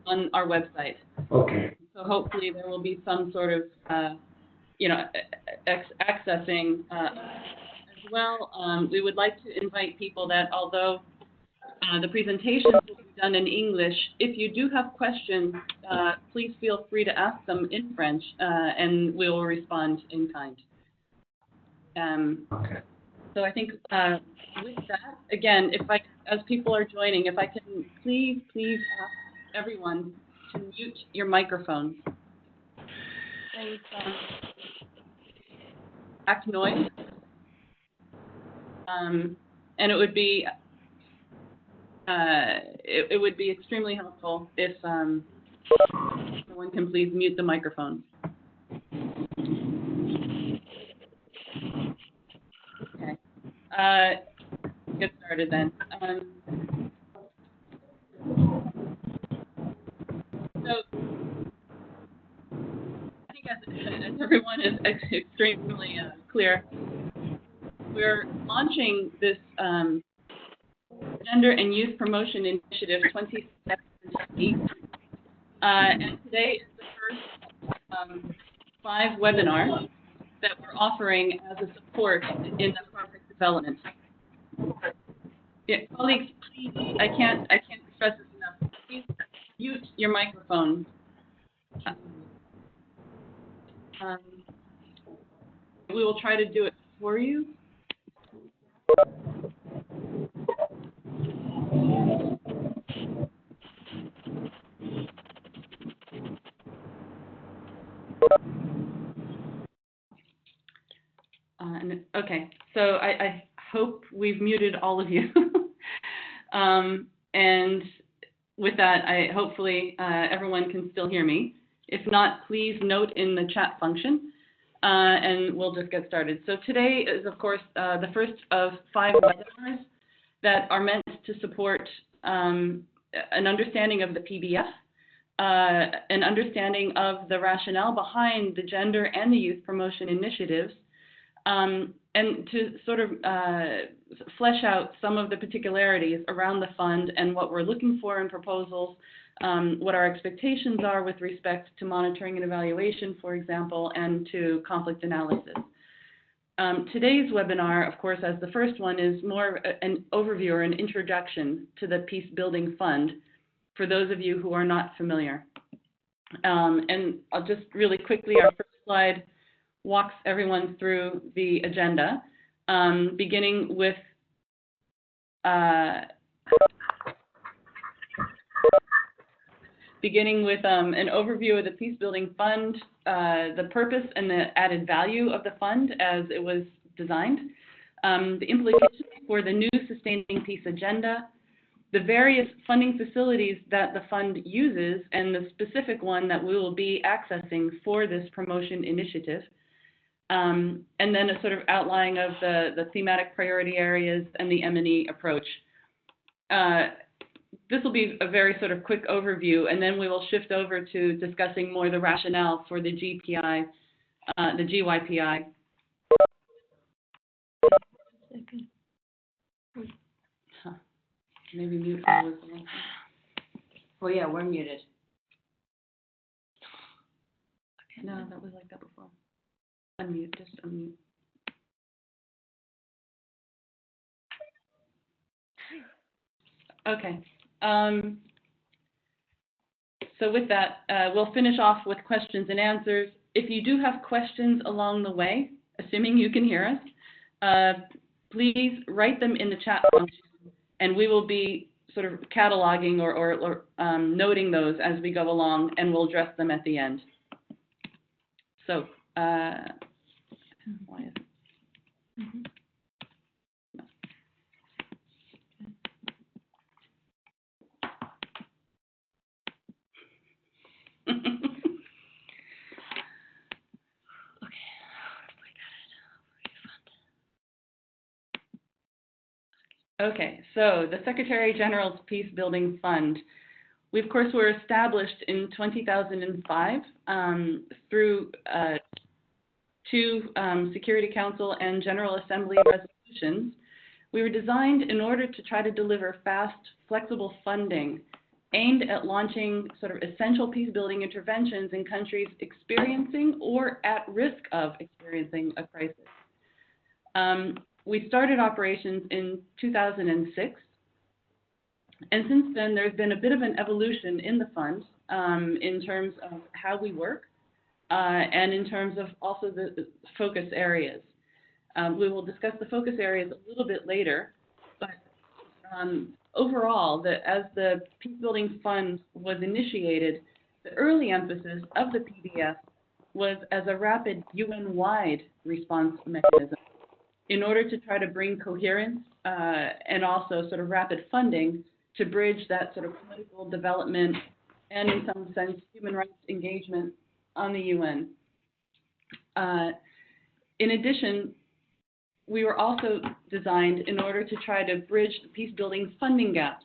on our website. Okay. So hopefully there will be some sort of, accessing as well. We would like to invite people that although the presentations will be done in English, if you do have questions, please feel free to ask them in French, and we will respond in kind. Okay. So I think with that, again, as people are joining, if I can please ask everyone to mute your microphones. Things act noise, and it would be extremely helpful if someone can please mute the microphone. Okay. Get started then. So I think as everyone is extremely clear, we're launching this Gender and Youth Promotion Initiative 2017. And today is the first 5 webinars that we're offering as a support in the project development. Yeah, colleagues, please, I can't stress this enough. Please mute your microphone. We will try to do it for you. Okay, so I hope we've muted all of you. And with that, hopefully everyone can still hear me. If not, please note in the chat function, and we'll just get started. So today is, of course, the first of 5 webinars that are meant to support an understanding of the PBF, an understanding of the rationale behind the gender and the youth promotion initiatives, and to sort of flesh out some of the particularities around the fund and what we're looking for in proposals, what our expectations are with respect to monitoring and evaluation, for example, and to conflict analysis. Today's webinar, of course, as the first one, is more an overview or an introduction to the Peacebuilding Fund for those of you who are not familiar. And I'll just really quickly, our first slide walks everyone through the agenda, beginning with an overview of the Peacebuilding Fund, the purpose and the added value of the fund as it was designed, the implications for the new Sustaining Peace agenda, the various funding facilities that the fund uses, and the specific one that we will be accessing for this promotion initiative. And then a sort of outlining of the thematic priority areas and the M&E approach. This will be a very sort of quick overview, and then we will shift over to discussing more the rationale for the GPI, the GYPI. Huh. Maybe mute all of them. Oh yeah, we're muted. No, that was like that before. Unmute, just unmute. Okay. So with that, we'll finish off with questions and answers. If you do have questions along the way, assuming you can hear us, please write them in the chat function, and we will be sort of cataloging or noting those as we go along, and we'll address them at the end. So, why is it? Mm-hmm. Okay, so the Secretary General's Peacebuilding Fund. We, of course, were established in 2005 through 2 Security Council and General Assembly resolutions. We were designed in order to try to deliver fast, flexible funding aimed at launching sort of essential peace-building interventions in countries experiencing or at risk of experiencing a crisis. We started operations in 2006, and since then there's been a bit of an evolution in the fund in terms of how we work and in terms of also the focus areas. We will discuss the focus areas a little bit later, but overall, as the Peacebuilding Fund was initiated, the early emphasis of the PBF was as a rapid UN-wide response mechanism in order to try to bring coherence and also sort of rapid funding to bridge that sort of political development and, in some sense, human rights engagement on the UN. In addition, we were also designed in order to try to bridge the peace-building funding gaps.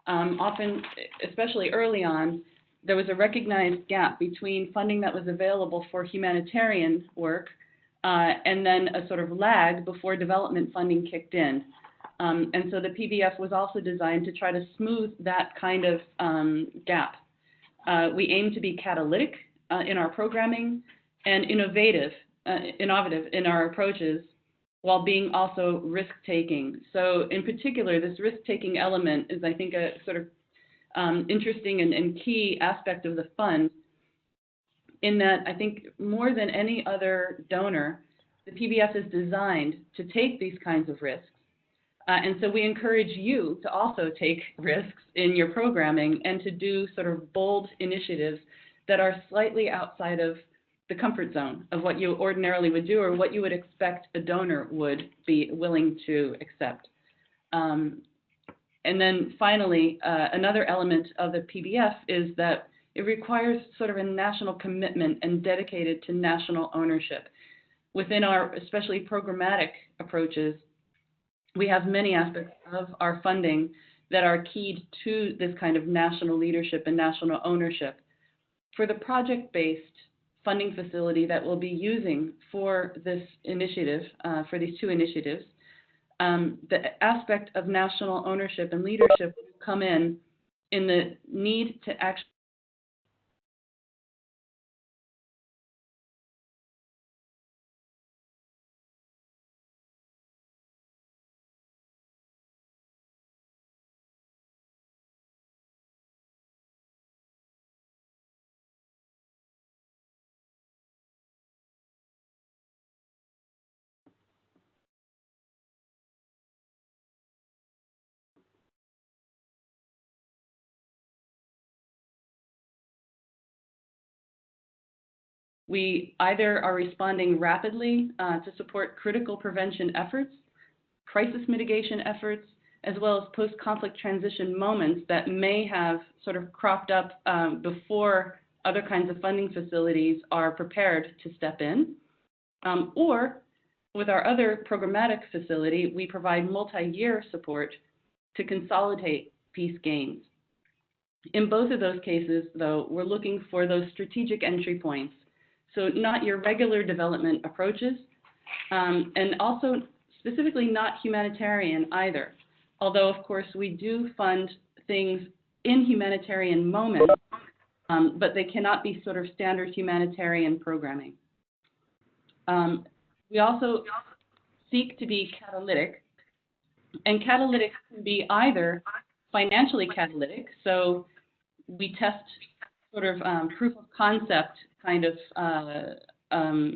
Often, especially early on, there was a recognized gap between funding that was available for humanitarian work and then a sort of lag before development funding kicked in. And so the PBF was also designed to try to smooth that kind of gap. We aim to be catalytic in our programming and innovative in our approaches, while being also risk-taking. So in particular, this risk-taking element is, I think, a sort of interesting and key aspect of the fund, in that I think more than any other donor, the PBF is designed to take these kinds of risks. And so we encourage you to also take risks in your programming and to do sort of bold initiatives that are slightly outside of the comfort zone of what you ordinarily would do or what you would expect a donor would be willing to accept. And then finally, another element of the PBF is that it requires sort of a national commitment and dedicated to national ownership. Within our especially programmatic approaches, we have many aspects of our funding that are keyed to this kind of national leadership and national ownership. For the project-based funding facility that we'll be using for this initiative, for these two initiatives, the aspect of national ownership and leadership will come in the need to actually we either are responding rapidly to support critical prevention efforts, crisis mitigation efforts, as well as post-conflict transition moments that may have sort of cropped up before other kinds of funding facilities are prepared to step in. Or with our other programmatic facility, we provide multi-year support to consolidate peace gains. In both of those cases, though, we're looking for those strategic entry points. So not your regular development approaches, and also specifically not humanitarian either. Although, of course, we do fund things in humanitarian moments, but they cannot be sort of standard humanitarian programming. We also seek to be catalytic, and catalytic can be either financially catalytic, so we test sort of proof of concept kind of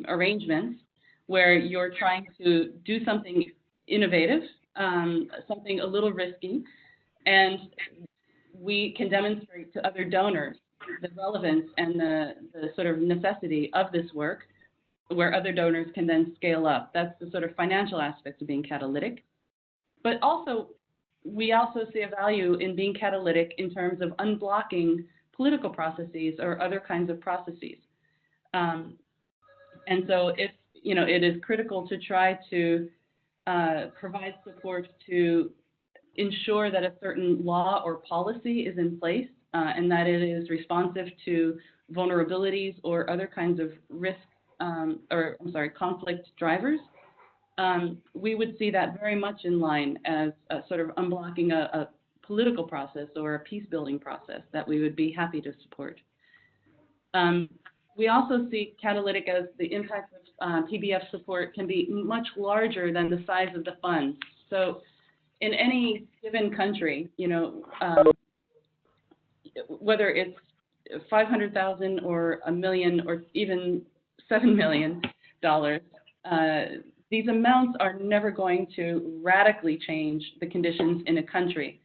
arrangements where you're trying to do something innovative, something a little risky, and we can demonstrate to other donors the relevance and the sort of necessity of this work, where other donors can then scale up. That's the sort of financial aspect of being catalytic. But also, we also see a value in being catalytic in terms of unblocking political processes or other kinds of processes. And so if, it is critical to try to provide support to ensure that a certain law or policy is in place and that it is responsive to vulnerabilities or other kinds of risk conflict drivers, we would see that very much in line as sort of unblocking a political process or a peace-building process that we would be happy to support. We also see catalytic as the impact of PBF support can be much larger than the size of the funds. So in any given country, you know, whether it's 500,000 or $1 million or even $7 million, these amounts are never going to radically change the conditions in a country.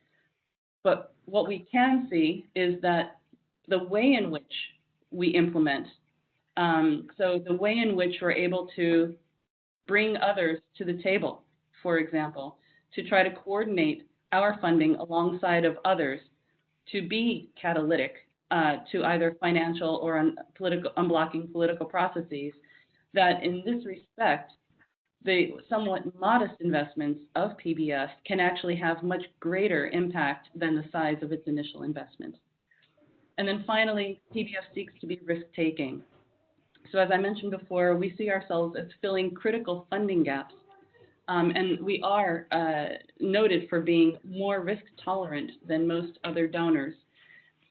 But what we can see is that the way in which we implement, so the way in which we're able to bring others to the table, for example, to try to coordinate our funding alongside of others to be catalytic to either financial or unblocking political processes, that in this respect, the somewhat modest investments of PBF can actually have much greater impact than the size of its initial investment. And then finally, PBF seeks to be risk-taking. So as I mentioned before, we see ourselves as filling critical funding gaps, and we are noted for being more risk-tolerant than most other donors.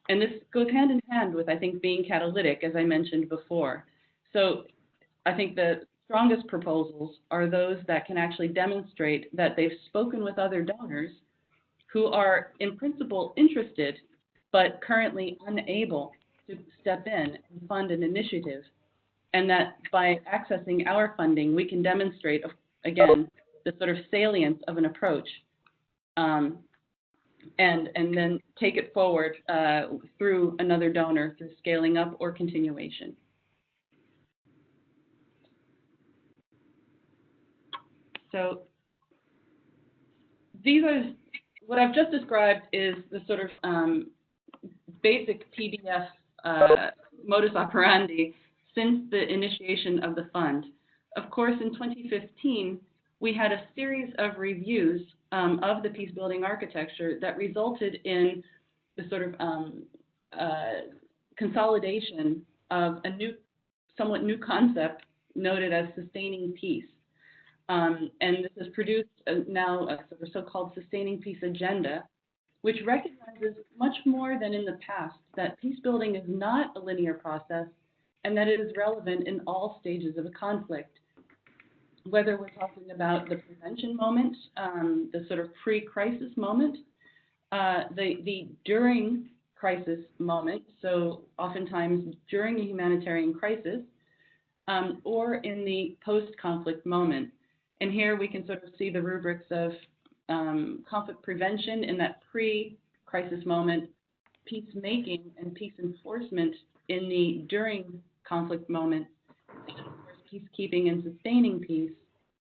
And this goes hand in hand with, I think, being catalytic, as I mentioned before. So I think the strongest proposals are those that can actually demonstrate that they've spoken with other donors who are in principle interested, but currently unable to step in and fund an initiative. And that by accessing our funding, we can demonstrate, again, the sort of salience of an approach, and then take it forward through another donor, through scaling up or continuation. So these are, what I've just described is the sort of basic PBF modus operandi since the initiation of the fund. Of course, in 2015, we had a series of reviews of the peace-building architecture that resulted in the sort of consolidation of a new, somewhat new concept noted as sustaining peace. And this has produced now a so-called sustaining peace agenda, which recognizes much more than in the past that peace building is not a linear process and that it is relevant in all stages of a conflict. Whether we're talking about the prevention moment, the sort of pre-crisis moment, the during crisis moment, so oftentimes during a humanitarian crisis, or in the post-conflict moment. And here we can sort of see the rubrics of conflict prevention in that pre-crisis moment, peacemaking and peace enforcement in the during conflict moment, and of course peacekeeping and sustaining peace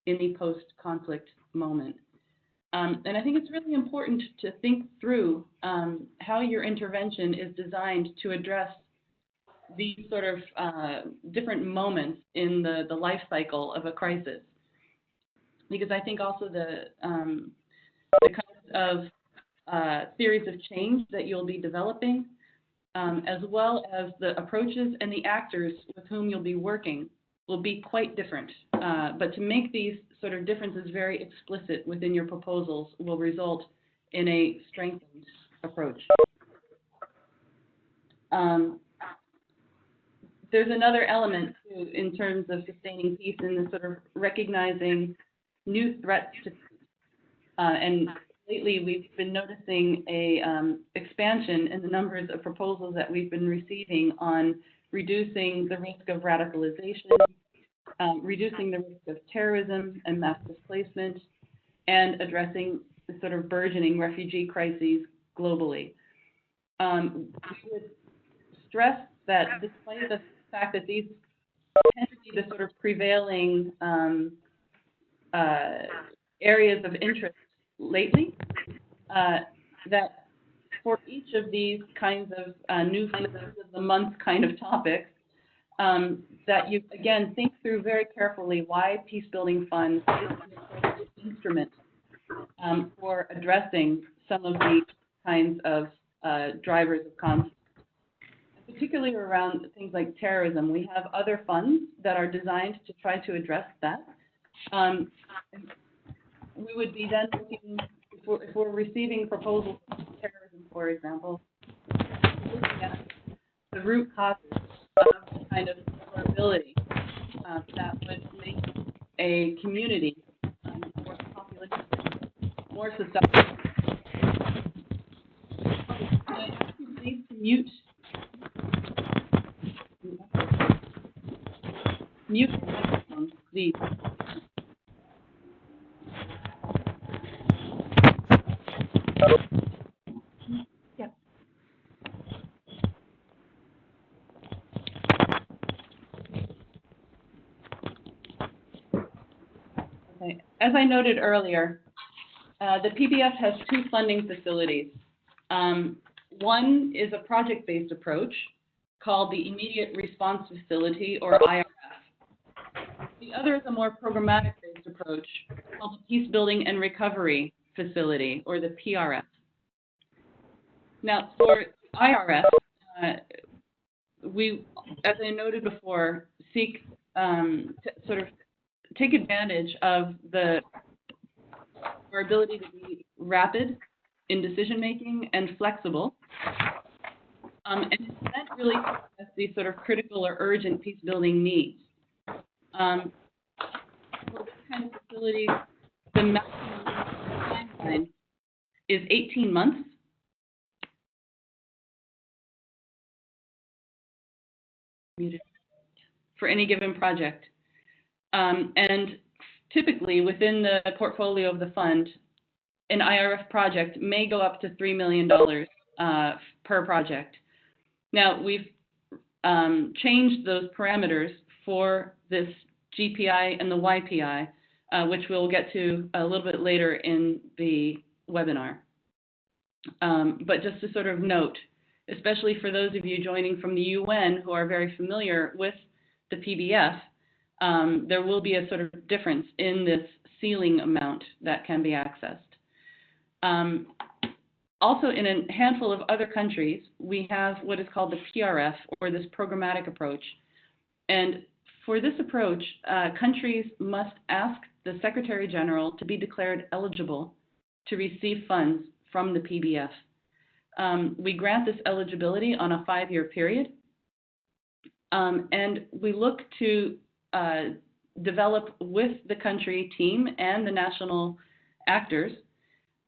in the post-conflict moment. And I think it's really important to think through how your intervention is designed to address these sort of different moments in the life cycle of a crisis. Because I think also the kinds of theories of change that you'll be developing, as well as the approaches and the actors with whom you'll be working, will be quite different. But to make these sort of differences very explicit within your proposals will result in a strengthened approach. There's another element too, in terms of sustaining peace in the sort of recognizing new threats to peace. And lately we've been noticing a expansion in the numbers of proposals that we've been receiving on reducing the risk of radicalization, reducing the risk of terrorism and mass displacement, and addressing the sort of burgeoning refugee crises globally. We would stress that despite the fact that these tend to be the sort of prevailing areas of interest lately, that for each of these kinds of new flavors of the month kind of topics, that you, again, think through very carefully why Peacebuilding Fund is an appropriate instrument for addressing some of these kinds of drivers of conflict. Particularly around things like terrorism, we have other funds that are designed to try to address that. We would be then looking, if we're receiving proposals for example, looking at the root causes of the kind of vulnerability that would make a community or population more susceptible. Can I ask you please to mute your microphone, please? Yeah. Okay. As I noted earlier, the PBF has two funding facilities. One is a project-based approach called the Immediate Response Facility, or IRF. The other is a more programmatic-based approach called the Peacebuilding and Recovery Facility, or the PRF. Now, for IRF, we, as I noted before, seek to sort of take advantage of our ability to be rapid in decision-making and flexible, and it's meant really to address these sort of critical or urgent peace-building needs. For this kind of facility, the maximum timeline is 18 months. For any given project. And typically, within the portfolio of the fund, an IRF project may go up to $3 million per project. Now, we've changed those parameters for this GPI and the YPI, which we'll get to a little bit later in the webinar. But just to sort of note, especially for those of you joining from the UN who are very familiar with the PBF, there will be a sort of difference in this ceiling amount that can be accessed. Also, in a handful of other countries, we have what is called the PRF, or this programmatic approach. And for this approach, countries must ask the Secretary General to be declared eligible to receive funds from the PBF. We grant this eligibility on a 5-year period, and we look to develop with the country team and the national actors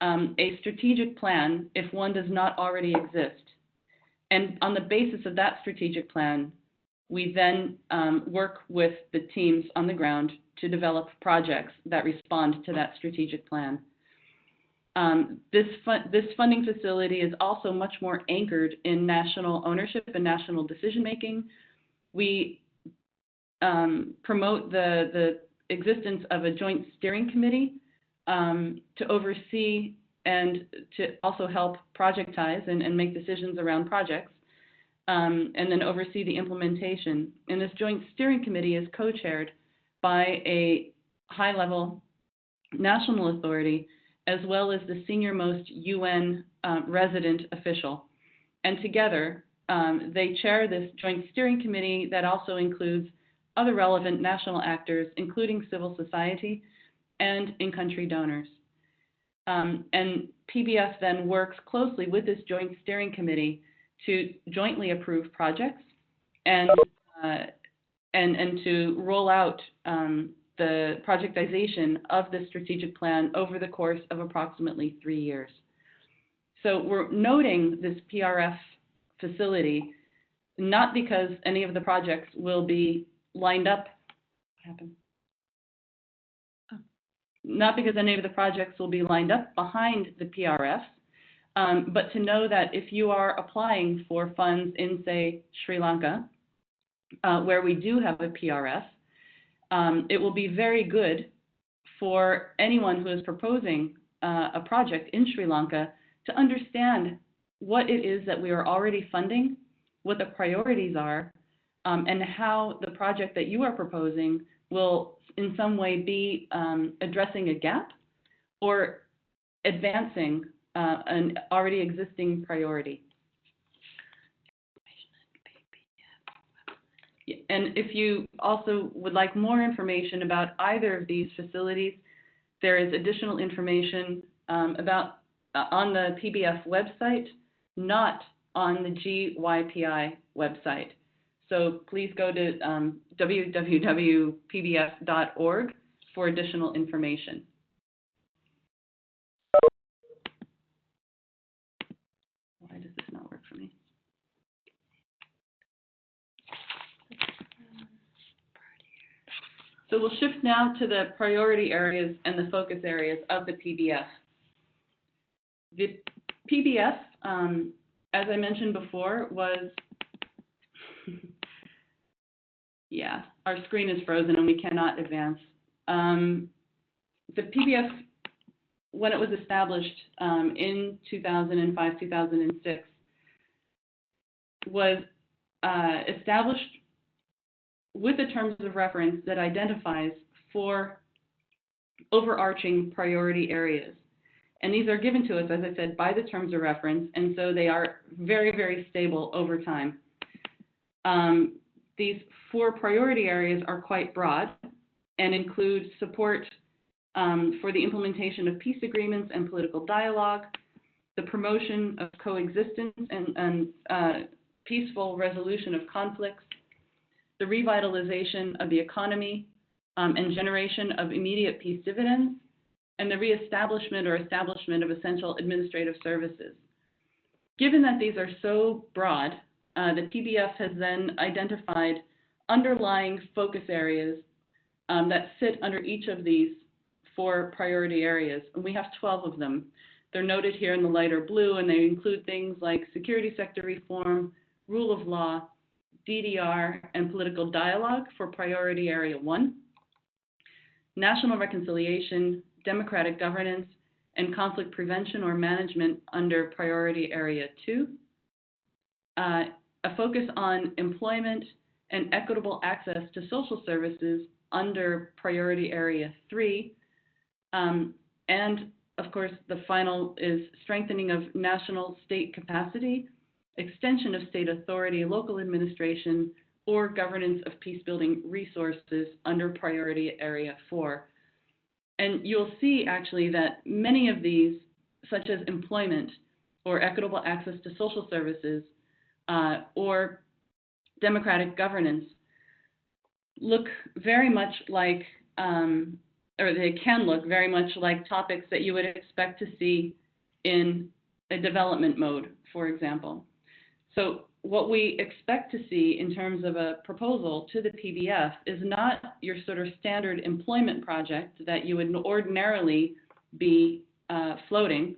a strategic plan if one does not already exist. And on the basis of that strategic plan, we then work with the teams on the ground to develop projects that respond to that strategic plan. This funding facility is also much more anchored in national ownership and national decision-making. We promote the existence of a joint steering committee to oversee and to also help projectize and make decisions around projects, and then oversee the implementation. And this joint steering committee is co-chaired by a high-level national authority, as well as the senior-most UN resident official. And together, they chair this joint steering committee that also includes other relevant national actors, including civil society and in-country donors. And PBF then works closely with this joint steering committee to jointly approve projects and to roll out the projectization of the strategic plan over the course of approximately 3 years. So we're noting this PRF facility not because any of the projects will be lined up. What happened? Oh. Not because any of the projects will be lined up behind the PRF, but to know that if you are applying for funds in, say, Sri Lanka, where we do have a PRF, it will be very good for anyone who is proposing a project in Sri Lanka to understand what it is that we are already funding, what the priorities are, and how the project that you are proposing will in some way be addressing a gap or advancing an already existing priority. And if you also would like more information about either of these facilities, there is additional information on the PBF website not on the GYPI website. So please go to www.pbf.org for additional information. Why does this not work for me? So we'll shift now to the priority areas and the focus areas of the PBF. The PBF, as I mentioned before, was, yeah, our screen is frozen and we cannot advance. The PBF, when it was established in 2005, 2006, was established with the terms of reference that identifies 4 overarching priority areas. And these are given to us, as I said, by the terms of reference, and so they are very, very stable over time. These 4 priority areas are quite broad and include support for the implementation of peace agreements and political dialogue, the promotion of coexistence and peaceful resolution of conflicts, the revitalization of the economy and generation of immediate peace dividends, and the reestablishment or establishment of essential administrative services. Given that these are so broad, the PBF has then identified underlying focus areas that sit under each of these 4 priority areas, and we have 12 of them. They're noted here in the lighter blue, and they include things like security sector reform, rule of law, DDR, and political dialogue for priority area 1, national reconciliation, democratic governance, and conflict prevention or management under priority area 2, a focus on employment and equitable access to social services under priority area 3, and of course the final is strengthening of national state capacity, extension of state authority, local administration, or governance of peacebuilding resources under priority area 4. And you'll see actually that many of these, such as employment or equitable access to social services or democratic governance, look very much like, or they can look very much like topics that you would expect to see in a development mode, for example. So what we expect to see in terms of a proposal to the PBF is not your sort of standard employment project that you would ordinarily be floating,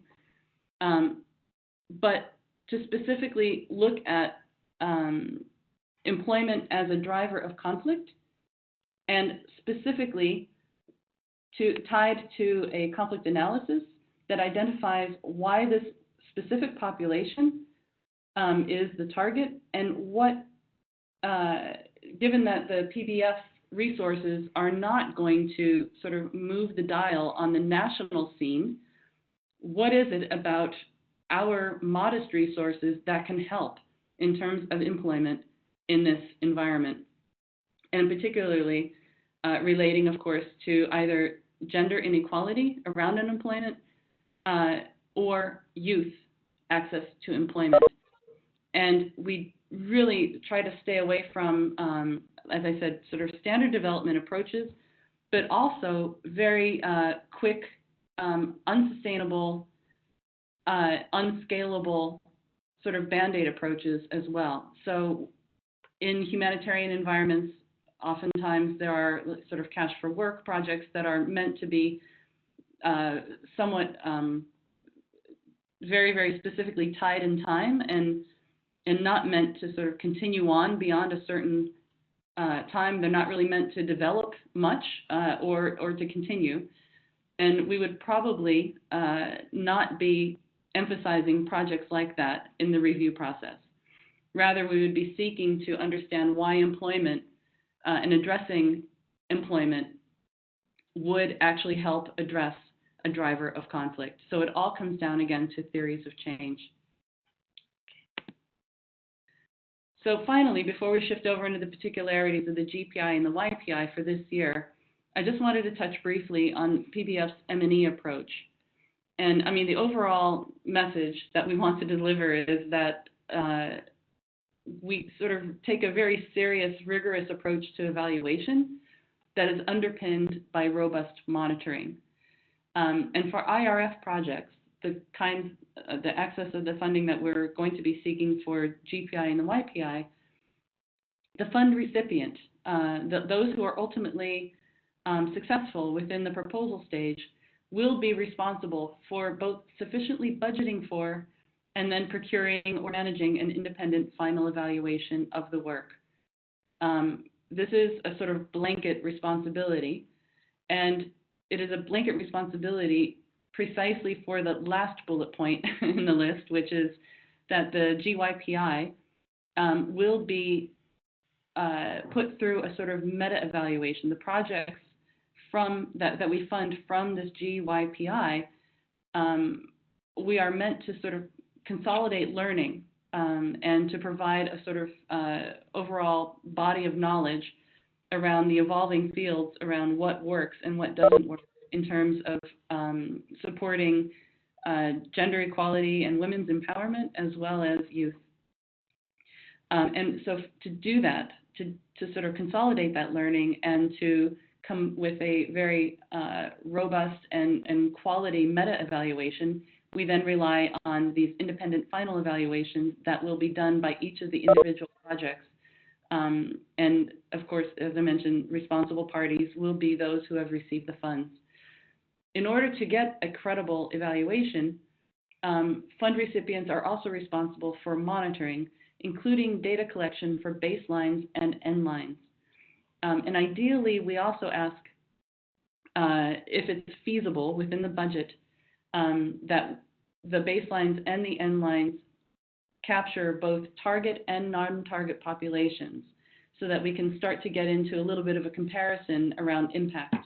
but to specifically look at employment as a driver of conflict, and specifically tied to a conflict analysis that identifies why this specific population is the target, and what, given that the PBF resources are not going to sort of move the dial on the national scene, what is it about our modest resources that can help in terms of employment in this environment? And particularly relating, of course, to either gender inequality around unemployment or youth access to employment. And we really try to stay away from, as I said, sort of standard development approaches, but also very quick, unsustainable, unscalable sort of Band-Aid approaches as well. So in humanitarian environments, oftentimes there are sort of cash for work projects that are meant to be somewhat very, very specifically tied in time and not meant to sort of continue on beyond a certain time. They're not really meant to develop much or to continue. And we would probably not be emphasizing projects like that in the review process. Rather, we would be seeking to understand why employment and addressing employment would actually help address a driver of conflict. So it all comes down again to theories of change. So finally, before we shift over into the particularities of the GPI and the YPI for this year, I just wanted to touch briefly on PBF's M&E approach. And I mean, the overall message that we want to deliver is that we sort of take a very serious, rigorous approach to evaluation that is underpinned by robust monitoring. And for IRF projects, the access of the funding that we're going to be seeking for GPI and the YPI, the fund recipient, those who are ultimately successful within the proposal stage, will be responsible for both sufficiently budgeting for and then procuring or managing an independent final evaluation of the work. This is a sort of blanket responsibility, and it is a blanket responsibility precisely for the last bullet point in the list, which is that the GYPI will be put through a sort of meta-evaluation. The projects that we fund from this GYPI, we are meant to sort of consolidate learning and to provide a sort of overall body of knowledge around the evolving fields around what works and what doesn't work in terms of supporting gender equality and women's empowerment as well as youth. And so to do that, to sort of consolidate that learning and to come with a very robust and quality meta-evaluation, we then rely on these independent final evaluations that will be done by each of the individual projects. And of course, as I mentioned, responsible parties will be those who have received the funds. In order to get a credible evaluation, fund recipients are also responsible for monitoring, including data collection for baselines and end lines. And ideally, we also ask if it's feasible within the budget that the baselines and the end lines capture both target and non-target populations so that we can start to get into a little bit of a comparison around impact.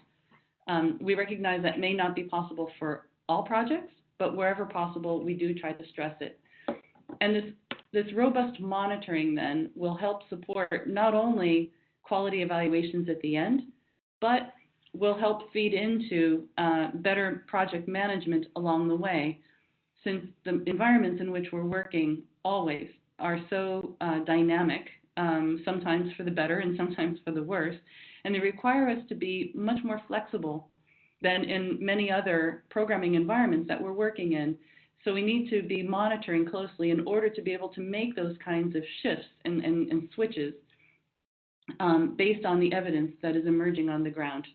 We recognize that may not be possible for all projects, but wherever possible, we do try to stress it. And this robust monitoring then will help support not only quality evaluations at the end, but will help feed into better project management along the way, since the environments in which we're working always are so dynamic, sometimes for the better and sometimes for the worse, and they require us to be much more flexible than in many other programming environments that we're working in. So we need to be monitoring closely in order to be able to make those kinds of shifts and switches based on the evidence that is emerging on the ground.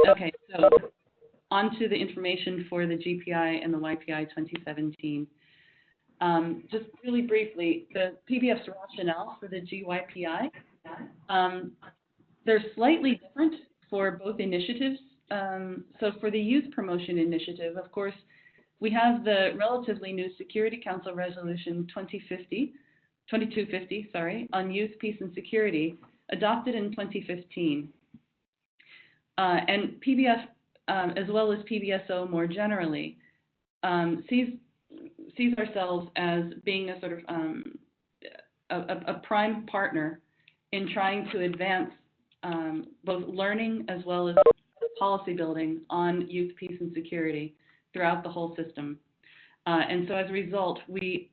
Okay, so on to the information for the GPI and the YPI 2017. Just really briefly, the PBF's rationale for the GYPI, they're slightly different for both initiatives. So for the Youth Promotion Initiative, of course, we have the relatively new Security Council Resolution 2250, on youth, peace, and security, adopted in 2015. And PBF, as well as PBSO more generally, sees ourselves as being a sort of a prime partner in trying to advance both learning as well as policy building on youth, peace, and security throughout the whole system. And so as a result, we've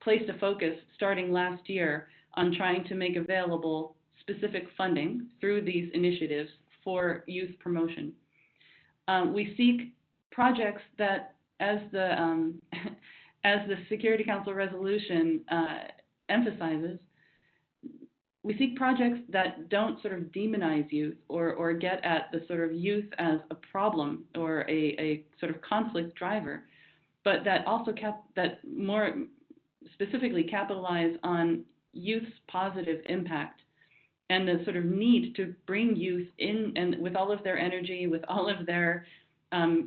placed a focus starting last year on trying to make available specific funding through these initiatives for youth promotion. We seek projects that, as the Security Council resolution emphasizes, we seek projects that don't sort of demonize youth or get at the sort of youth as a problem or a sort of conflict driver, but that also that more specifically capitalize on youth's positive impact and the sort of need to bring youth in, and with all of their energy, with all of their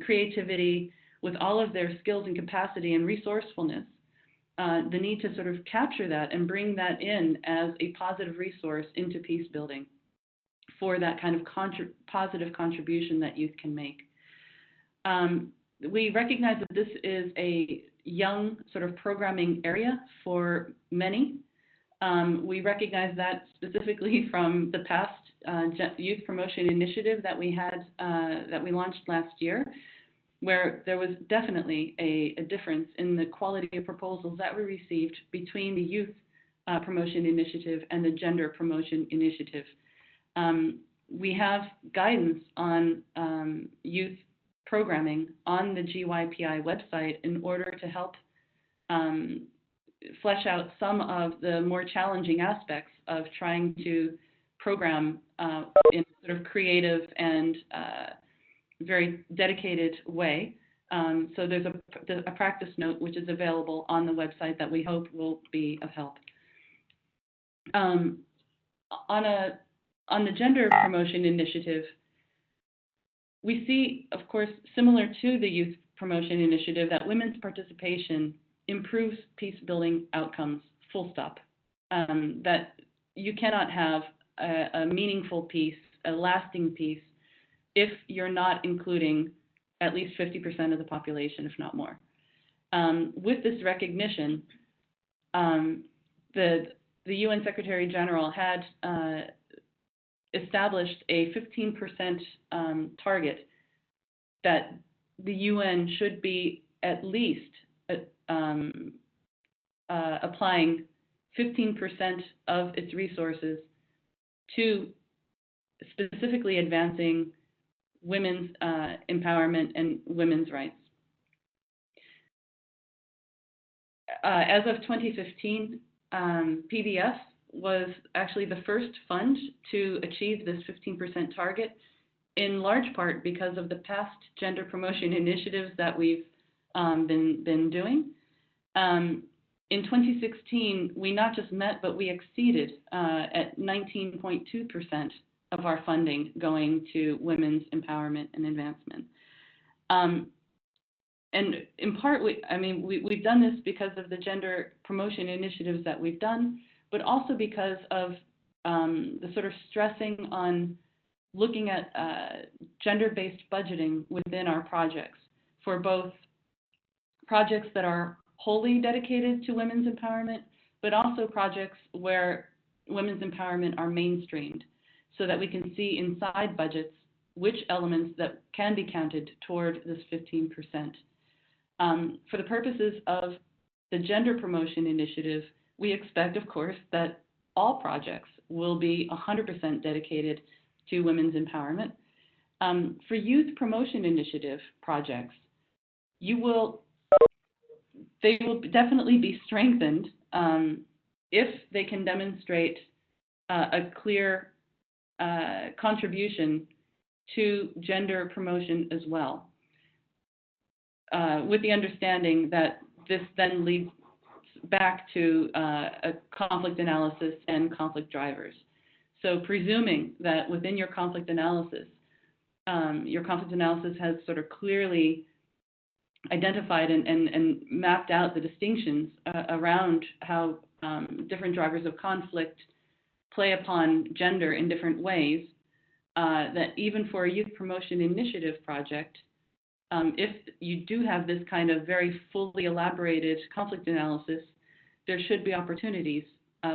creativity, with all of their skills and capacity and resourcefulness, the need to sort of capture that and bring that in as a positive resource into peace building for that kind of positive contribution that youth can make. We recognize that this is a young sort of programming area for many. We recognize that specifically from the past youth promotion initiative that we had, that we launched last year, where there was definitely a difference in the quality of proposals that we received between the youth promotion initiative and the gender promotion initiative. We have guidance on youth programming on the GYPI website in order to help flesh out some of the more challenging aspects of trying to program in a sort of creative and very dedicated way. So there's a practice note which is available on the website that we hope will be of help. On the gender promotion initiative, we see, of course, similar to the youth promotion initiative, that women's participation improves peace building outcomes, full stop. That you cannot have a meaningful peace, a lasting peace, if you're not including at least 50% of the population, if not more. With this recognition, the UN Secretary General had established a 15% target that the UN should be at least applying 15% of its resources to specifically advancing women's empowerment and women's rights. As of 2015, PBF was actually the first fund to achieve this 15% target, in large part because of the past gender promotion initiatives that we've been doing. In 2016, we not just met, but we exceeded at 19.2% of our funding going to women's empowerment and advancement. And in part, we've done this because of the gender promotion initiatives that we've done, but also because of the sort of stressing on looking at gender-based budgeting within our projects, for both projects that are wholly dedicated to women's empowerment, but also projects where women's empowerment are mainstreamed, so that we can see inside budgets which elements that can be counted toward this 15%. For the purposes of the gender promotion initiative, we expect, of course, that all projects will be 100% dedicated to women's empowerment. For youth promotion initiative projects, they will definitely be strengthened if they can demonstrate a clear contribution to gender promotion as well, with the understanding that this then leads back to a conflict analysis and conflict drivers. So presuming that within your conflict analysis has sort of clearly identified and mapped out the distinctions around how different drivers of conflict play upon gender in different ways, that even for a youth promotion initiative project, if you do have this kind of very fully elaborated conflict analysis, there should be opportunities,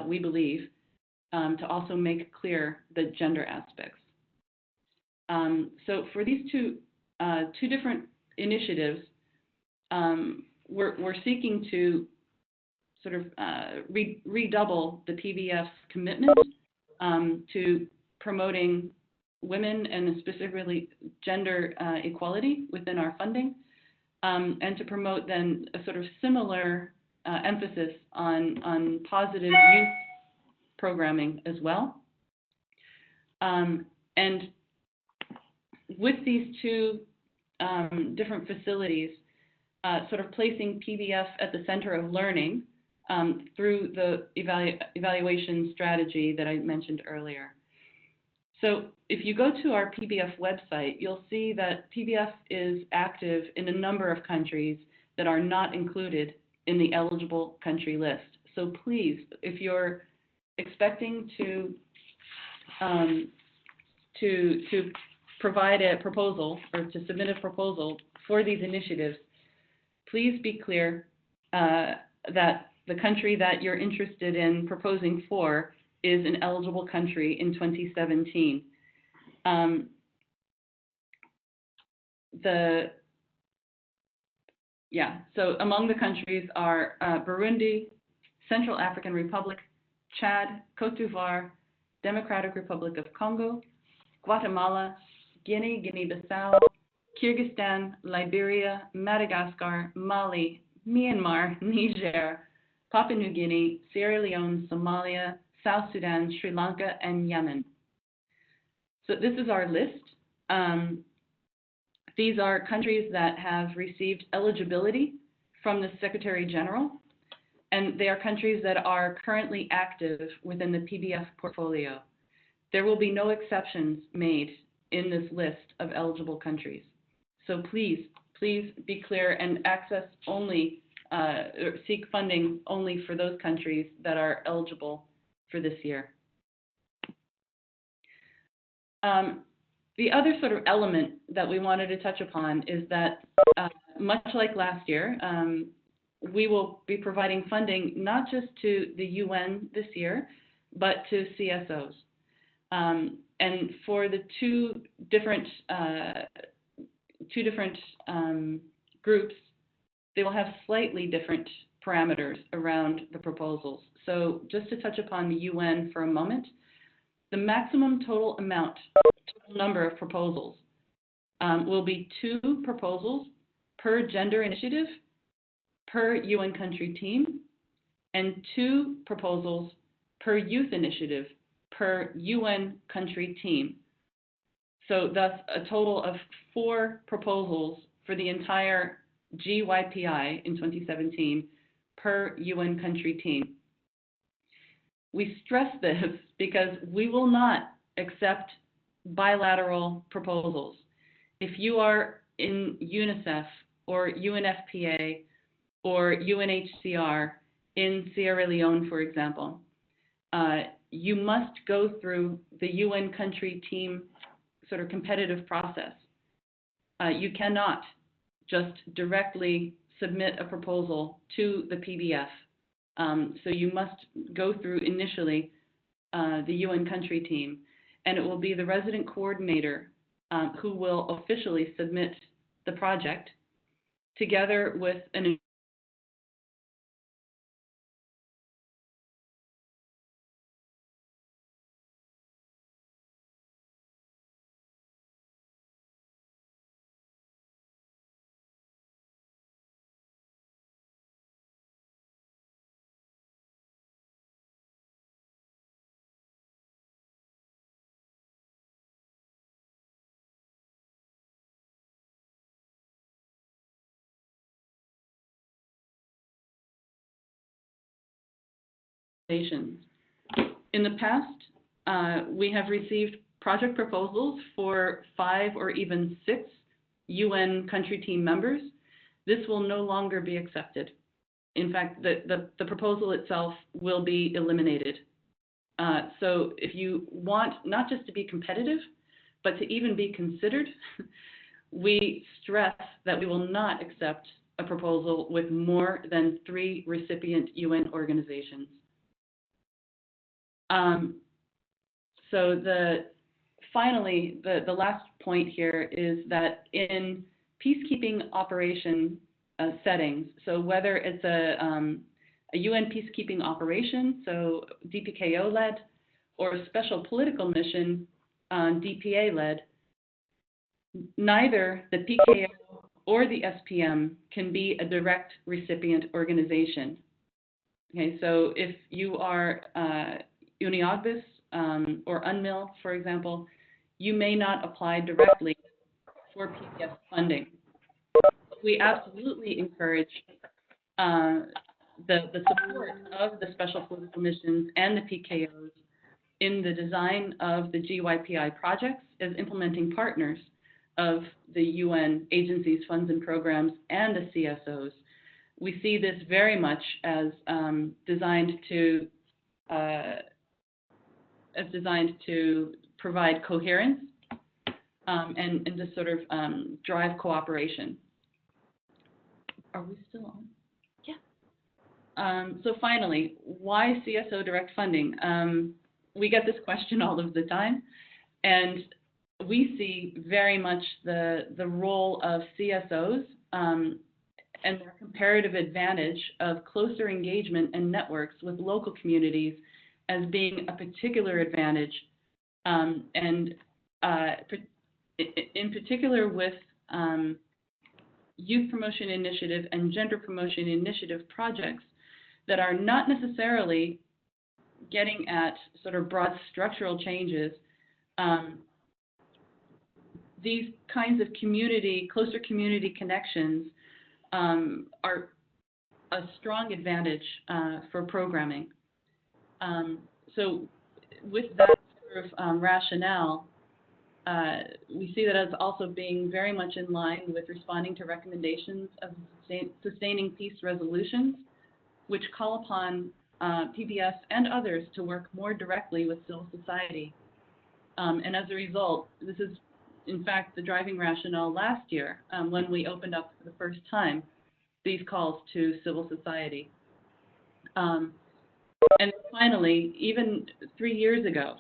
we believe, to also make clear the gender aspects. So for these two different initiatives, we're seeking to sort of redouble the PBF's commitment to promoting women and specifically gender equality within our funding, and to promote then a sort of similar emphasis on positive youth programming as well. And with these two different facilities, sort of placing PBF at the center of learning through the evaluation strategy that I mentioned earlier. So if you go to our PBF website, you'll see that PBF is active in a number of countries that are not included in the eligible country list. So please, if you're expecting to provide a proposal or to submit a proposal for these initiatives, please be clear that the country that you're interested in proposing for is an eligible country in 2017. So among the countries are Burundi, Central African Republic, Chad, Cote d'Ivoire, Democratic Republic of Congo, Guatemala, Guinea, Guinea-Bissau, Kyrgyzstan, Liberia, Madagascar, Mali, Myanmar, Niger, Papua New Guinea, Sierra Leone, Somalia, South Sudan, Sri Lanka, and Yemen. So this is our list. These are countries that have received eligibility from the Secretary General, and they are countries that are currently active within the PBF portfolio. There will be no exceptions made in this list of eligible countries. So please be clear and access only, or seek funding only for those countries that are eligible for this year. The other sort of element that we wanted to touch upon is that, much like last year, we will be providing funding not just to the UN this year, but to CSOs. And for the two different groups, they will have slightly different parameters around the proposals. So just to touch upon the UN for a moment, the maximum total number of proposals will be 2 proposals per gender initiative per UN country team, and 2 proposals per youth initiative per UN country team. So thus a total of 4 proposals for the entire GYPI in 2017 per UN country team. We stress this because we will not accept bilateral proposals. If you are in UNICEF or UNFPA or UNHCR in Sierra Leone, for example, you must go through the UN country team sort of competitive process. You cannot just directly submit a proposal to the PBF. So you must go through initially the UN country team, and it will be the resident coordinator who will officially submit the project together with an In the past, we have received project proposals for 5 or even 6 UN country team members. This will no longer be accepted. In fact, the proposal itself will be eliminated. So if you want not just to be competitive, but to even be considered, we stress that we will not accept a proposal with more than 3 recipient UN organizations. So finally, the last point here is that in peacekeeping operation settings, so whether it's a UN peacekeeping operation, so DPKO-led, or a special political mission, DPA-led, neither the PKO or the SPM can be a direct recipient organization. Okay, so if you are UNIOGBIS or UNMIL, for example, you may not apply directly for PBF funding. We absolutely encourage the support of the special political missions and the PKOs in the design of the GYPI projects as implementing partners of the UN agencies, funds, and programs, and the CSOs. We see this very much as designed to provide coherence and to sort of drive cooperation. Are we still on? Yeah. So finally, why CSO direct funding? we get this question all of the time, and we see very much the role of CSOs and their comparative advantage of closer engagement and networks with local communities as being a particular advantage, and in particular with youth promotion initiative and gender promotion initiative projects that are not necessarily getting at sort of broad structural changes. These kinds of closer community connections are a strong advantage for programming. So with that sort of rationale, we see that as also being very much in line with responding to recommendations of sustaining peace resolutions, which call upon PBS and others to work more directly with civil society. And as a result, this is in fact the driving rationale last year when we opened up for the first time these calls to civil society. And finally, even 4 years ago,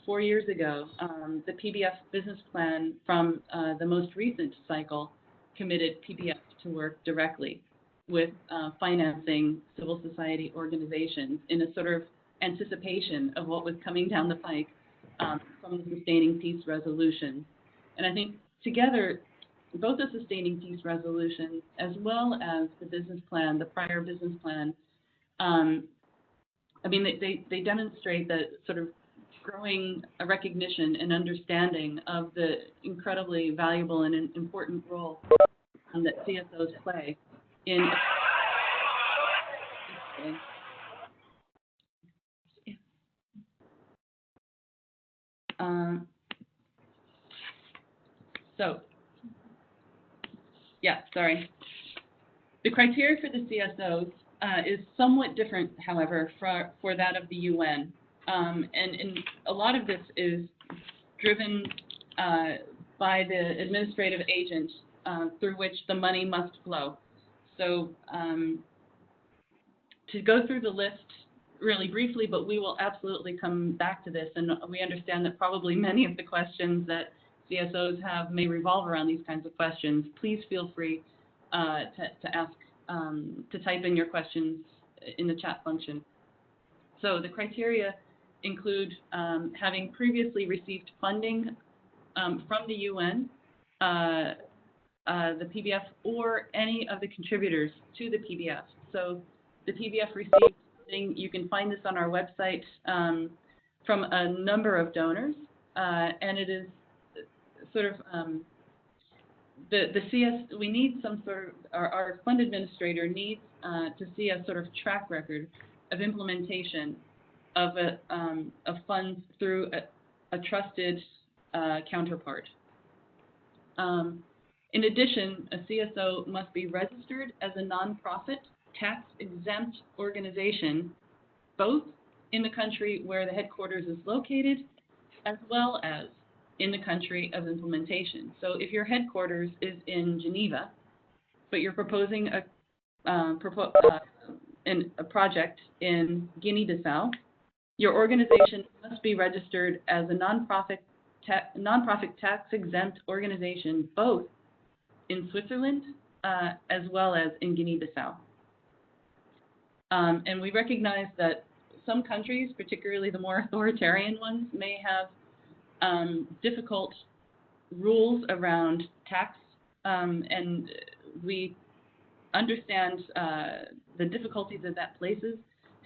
the PBF business plan from the most recent cycle committed PBF to work directly with financing civil society organizations in a sort of anticipation of what was coming down the pike from the Sustaining Peace Resolution. And I think together, both the Sustaining Peace Resolution as well as the business plan, the prior business plan, I mean, they demonstrate that sort of growing a recognition and understanding of the incredibly valuable and important role that CSOs play in The criteria for the CSOs is somewhat different, however, for that of the UN. And a lot of this is driven by the administrative agent through which the money must flow. So to go through the list really briefly, but we will absolutely come back to this, and we understand that probably many of the questions that CSOs have may revolve around these kinds of questions. Please feel free to ask, to type in your questions in the chat function. So the criteria include having previously received funding from the UN, the PBF, or any of the contributors to the PBF. So the PBF received funding. You can find this on our website from a number of donors, and it is sort of we need some sort of, our fund administrator needs to see a sort of track record of implementation of funds through a trusted counterpart. In addition, a CSO must be registered as a nonprofit, tax-exempt organization, both in the country where the headquarters is located, as well as in the country of implementation. So if your headquarters is in Geneva, but you're proposing a project in Guinea-Bissau, your organization must be registered as a nonprofit tax-exempt organization, both in Switzerland as well as in Guinea-Bissau. And we recognize that some countries, particularly the more authoritarian ones, may have difficult rules around tax, and we understand the difficulties that places.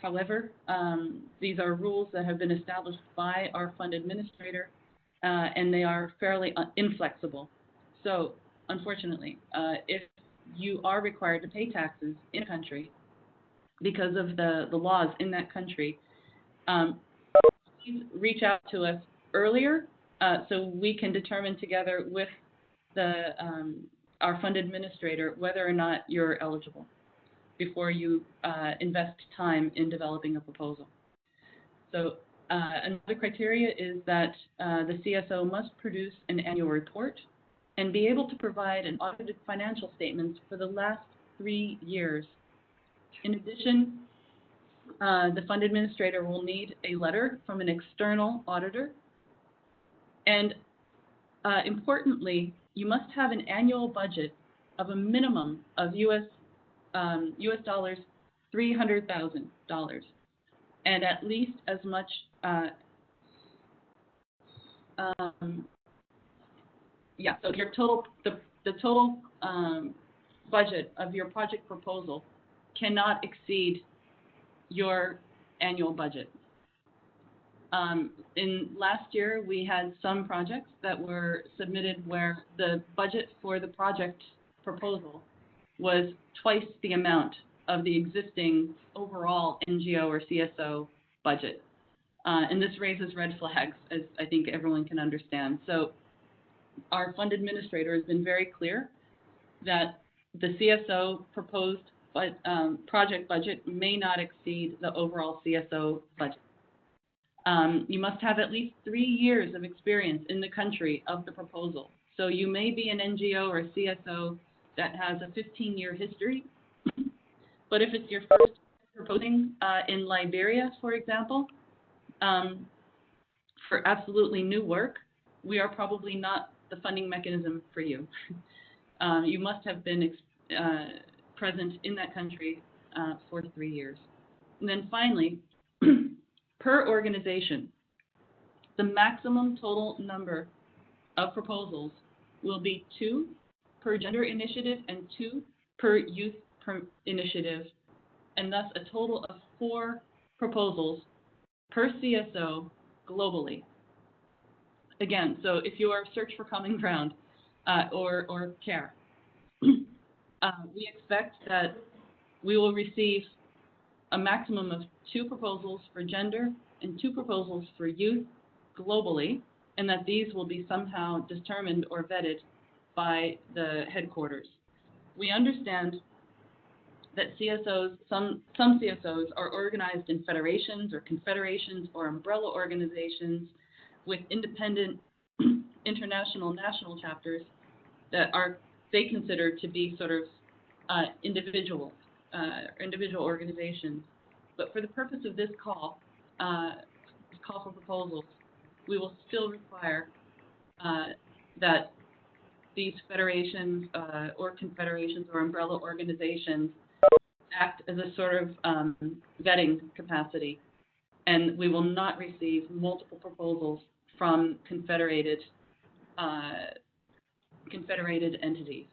However, these are rules that have been established by our fund administrator, and they are fairly inflexible. So, unfortunately, if you are required to pay taxes in a country because of the laws in that country, please reach out to us earlier so we can determine together with our fund administrator whether or not you're eligible before you invest time in developing a proposal. So another criteria is that the CSO must produce an annual report and be able to provide an audited financial statements for the last 3 years. In addition, the fund administrator will need a letter from an external auditor. And importantly, you must have an annual budget of a minimum of US dollars $300,000, and at least as much. So your total, the total budget of your project proposal cannot exceed your annual budget. In last year, we had some projects that were submitted where the budget for the project proposal was twice the amount of the existing overall NGO or CSO budget. And this raises red flags, as I think everyone can understand. So our fund administrator has been very clear that the CSO proposed project budget may not exceed the overall CSO budget. You must have at least 3 years of experience in the country of the proposal. So you may be an NGO or a CSO that has a 15-year history, but if it's your first proposing in Liberia, for example, for absolutely new work, we are probably not the funding mechanism for you. You must have been present in that country for 3 years. And then finally, per organization, the maximum total number of proposals will be 2 per gender initiative and 2 per youth initiative, and thus a total of 4 proposals per CSO globally. Again, so if you are Search for Common Ground or CARE, we expect that we will receive a maximum of 2 proposals for gender and 2 proposals for youth globally, and that these will be somehow determined or vetted by the headquarters. We understand that CSOs, some CSOs are organized in federations or confederations or umbrella organizations with independent international national chapters that they consider to be sort of individual organizations. But for the purpose of this call for proposals, we will still require that these federations or confederations or umbrella organizations act as a sort of vetting capacity, and we will not receive multiple proposals from confederated entities.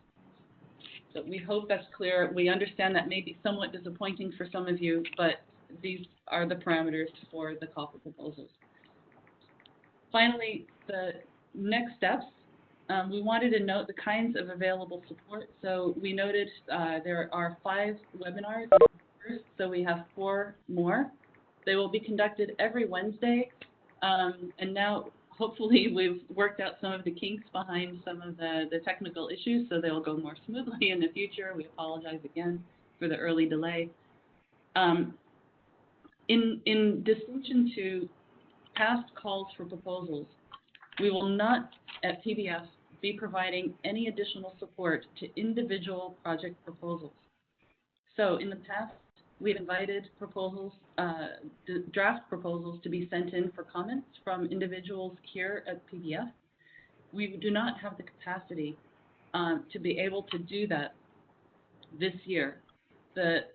So we hope that's clear. We understand that may be somewhat disappointing for some of you, but these are the parameters for the call for proposals. Finally, the next steps. We wanted to note the kinds of available support. So we noted there are 5 webinars, so we have 4 more. They will be conducted every Wednesday, and now hopefully we've worked out some of the kinks behind some of the technical issues, so they'll go more smoothly in the future. We apologize again for the early delay. In distinction to past calls for proposals, we will not at PBF be providing any additional support to individual project proposals. So in the past, we've invited proposals, draft proposals to be sent in for comments from individuals here at PBF. We do not have the capacity to be able to do that this year. The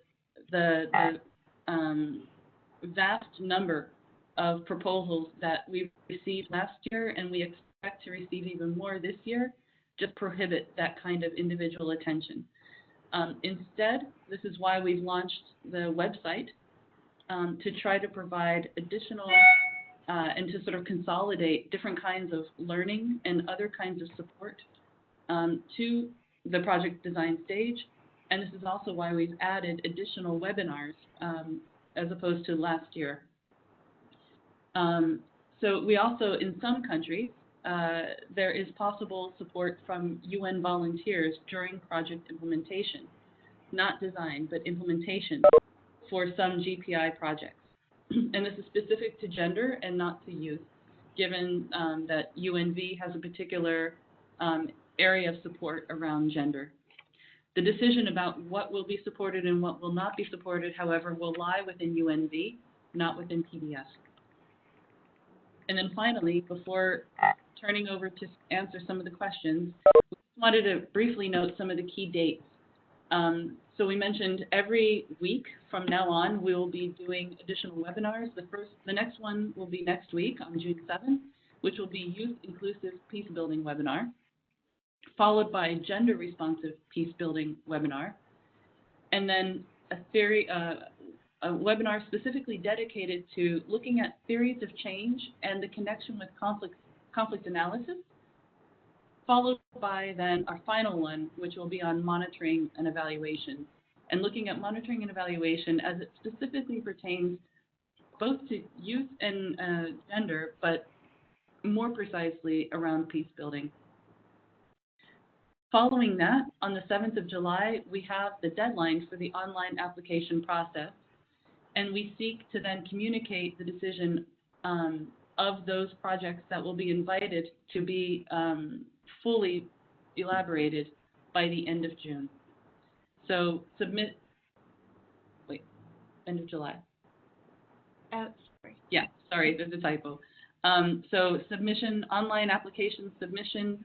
vast number of proposals that we received last year, and we expect to receive even more this year, just prohibit that kind of individual attention. Instead, this is why we've launched the website to try to provide additional and to sort of consolidate different kinds of learning and other kinds of support to the project design stage. And this is also why we've added additional webinars as opposed to last year. So we also, in some countries, there is possible support from UN volunteers during project implementation, not design, but implementation for some GPI projects. And this is specific to gender and not to youth, given that UNV has a particular area of support around gender. The decision about what will be supported and what will not be supported, however, will lie within UNV, not within PBF. And then finally, before turning over to answer some of the questions, we wanted to briefly note some of the key dates. So we mentioned every week from now on, we will be doing additional webinars. The next one will be next week on June 7th, which will be Youth Inclusive Peace Building webinar, followed by Gender Responsive Peace Building webinar, and then a webinar specifically dedicated to looking at theories of change and the connection with conflict analysis, followed by then our final one, which will be on monitoring and evaluation, and looking at monitoring and evaluation as it specifically pertains both to youth and gender, but more precisely around peace building. Following that, on the 7th of July, we have the deadline for the online application process, and we seek to then communicate the decision of those projects that will be invited to be fully elaborated by the end of June. So end of July. Sorry. Yeah, sorry, there's a typo. So online application submission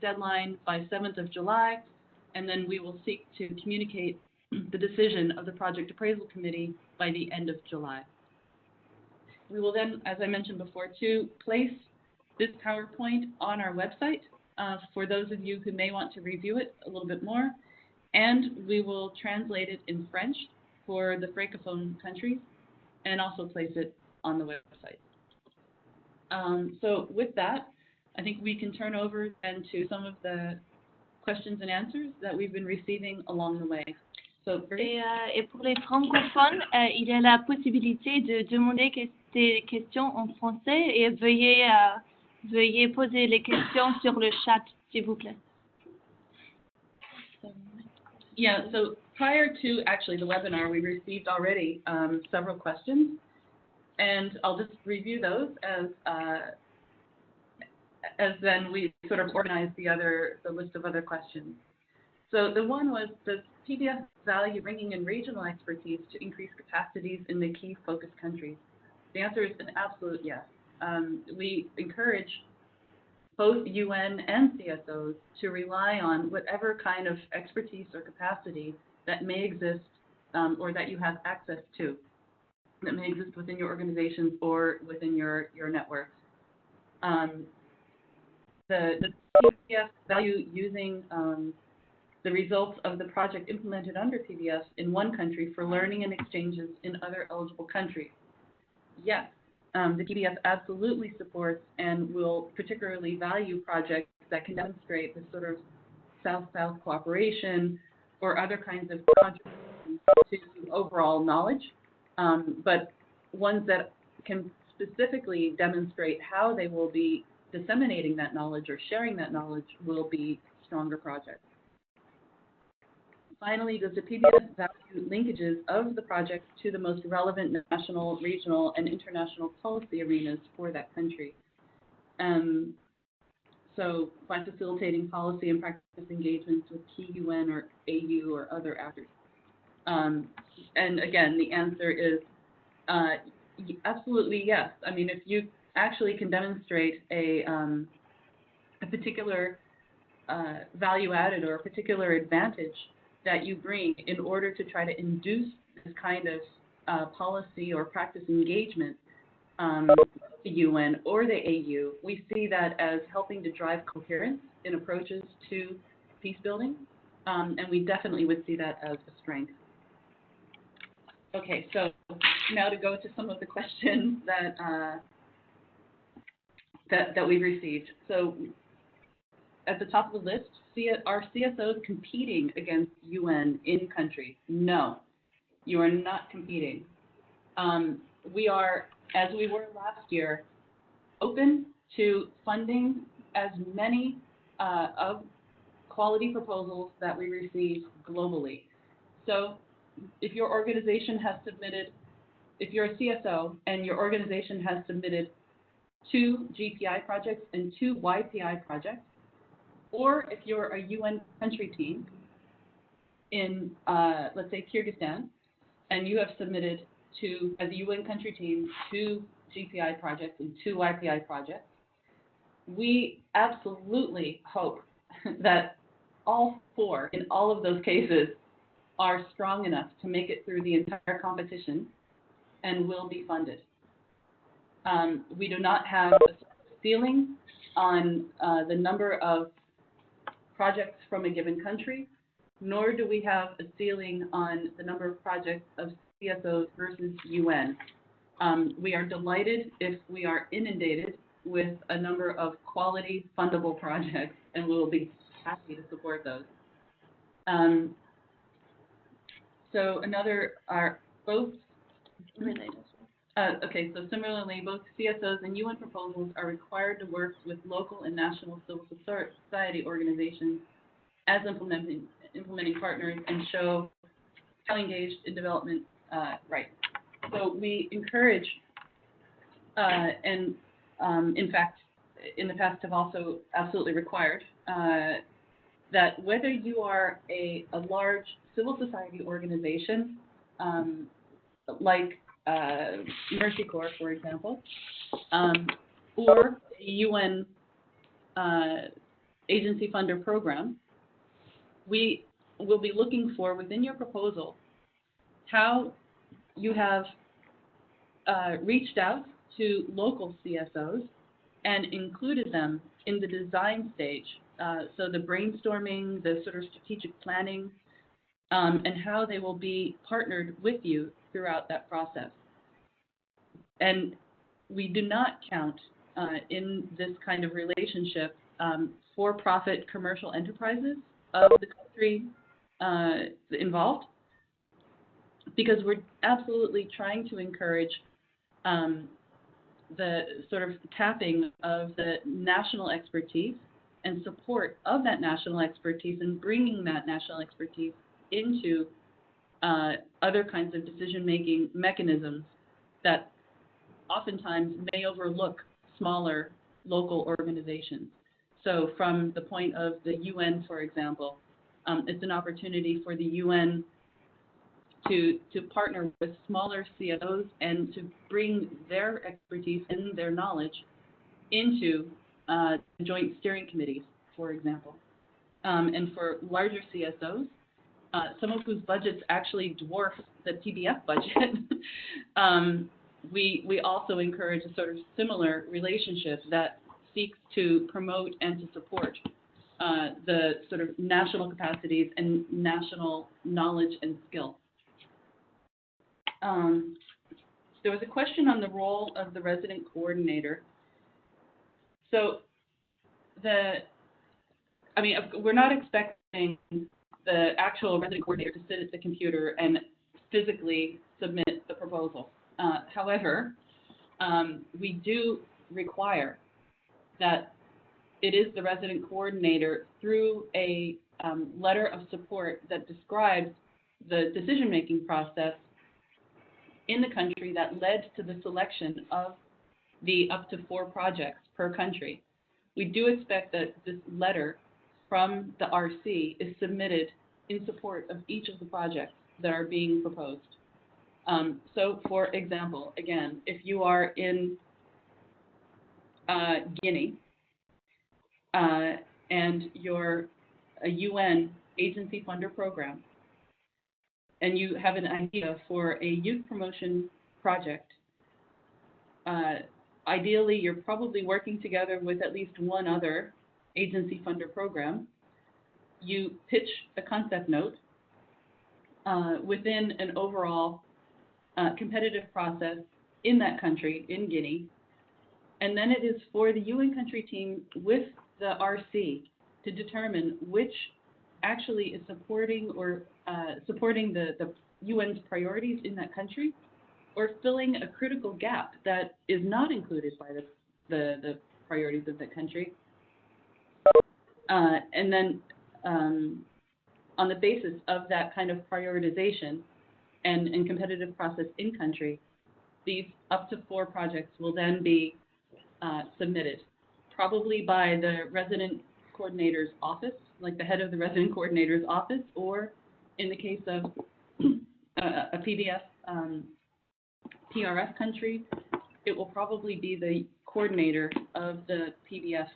deadline by 7th of July, and then we will seek to communicate the decision of the Project Appraisal Committee by the end of July. We will then, as I mentioned before, place this PowerPoint on our website for those of you who may want to review it a little bit more, and we will translate it in French for the Francophone countries and also place it on the website. So with that, I think we can turn over then to some of the questions and answers that we've been receiving along the way. So, et pour les francophones, il y a la possibilité de demander des questions en français et veuillez poser les questions sur le chat, s'il vous plaît. Yeah, so prior to actually the webinar, we received already several questions, and I'll just review those as then we sort of organize the list of other questions. So the one was, does PBF value bringing in regional expertise to increase capacities in the key focus countries? The answer is an absolute yes. We encourage both UN and CSOs to rely on whatever kind of expertise or capacity that may exist or that you have access to, that may exist within your organizations or within your networks. The PBF value using the results of the project implemented under PBS in one country for learning and exchanges in other eligible countries. Yes, the PBS absolutely supports and will particularly value projects that can demonstrate the sort of South-South cooperation or other kinds of contributions to overall knowledge, but ones that can specifically demonstrate how they will be disseminating that knowledge or sharing that knowledge will be stronger projects. Finally, does the PBS value linkages of the projects to the most relevant national, regional, and international policy arenas for that country? So by facilitating policy and practice engagements with key UN or AU or other actors. And again, the answer is absolutely yes. I mean, if you actually can demonstrate a particular value added or a particular advantage that you bring in order to try to induce this kind of policy or practice engagement, the UN or the AU, we see that as helping to drive coherence in approaches to peace building, and we definitely would see that as a strength. Okay, so now to go to some of the questions that we've received. So at the top of the list, are CSOs competing against UN in country? No, you are not competing. We are, as we were last year, open to funding as many of quality proposals that we receive globally. So if your organization has submitted, if you're a CSO and your organization has submitted 2 GPI projects and 2 YPI projects, or if you're a UN country team in, let's say, Kyrgyzstan, and you have submitted to, as a UN country team, 2 GPI projects and 2 YPI projects, we absolutely hope that all 4, in all of those cases, are strong enough to make it through the entire competition and will be funded. We do not have a ceiling on the number of projects from a given country, nor do we have a ceiling on the number of projects of CSOs versus UN. We are delighted if we are inundated with a number of quality fundable projects, and we will be happy to support those. So another are both related. Okay, so similarly, both CSOs and UN proposals are required to work with local and national civil society organizations as implementing partners and show how engaged in development rights. So we encourage, and in fact, in the past have also absolutely required, that whether you are a large civil society organization, like Mercy Corps, for example, or a UN agency funder program, we will be looking for within your proposal how you have reached out to local CSOs and included them in the design stage. So the brainstorming, the sort of strategic planning, and how they will be partnered with you throughout that process. And we do not count in this kind of relationship for-profit commercial enterprises of the country involved, because we're absolutely trying to encourage the sort of tapping of the national expertise and support of that national expertise and bringing that national expertise into other kinds of decision-making mechanisms that oftentimes may overlook smaller local organizations. So from the point of the UN, for example, it's an opportunity for the UN to partner with smaller CSOs and to bring their expertise and their knowledge into joint steering committees, for example. And for larger CSOs, some of whose budgets actually dwarf the PBF budget, we also encourage a sort of similar relationship that seeks to promote and to support the sort of national capacities and national knowledge and skill. There was a question on the role of the resident coordinator. So we're not expecting the actual resident coordinator to sit at the computer and physically submit the proposal. However, we do require that it is the resident coordinator through a letter of support that describes the decision-making process in the country that led to the selection of the up to 4 projects per country. We do expect that this letter from the RC is submitted in support of each of the projects that are being proposed. So, for example, again, if you are in Guinea and you're a UN agency funder program, and you have an idea for a youth promotion project, ideally you're probably working together with at least one other agency funder program. You pitch a concept note within an overall competitive process in that country, in Guinea, and then it is for the UN country team with the RC to determine which actually is supporting or supporting the UN's priorities in that country, or filling a critical gap that is not included by the priorities of that country. And then on the basis of that kind of prioritization and competitive process in country, these up to 4 projects will then be submitted, probably by the resident coordinator's office, like the head of the resident coordinator's office, or in the case of a PBF PRF country, it will probably be the coordinator of the PBF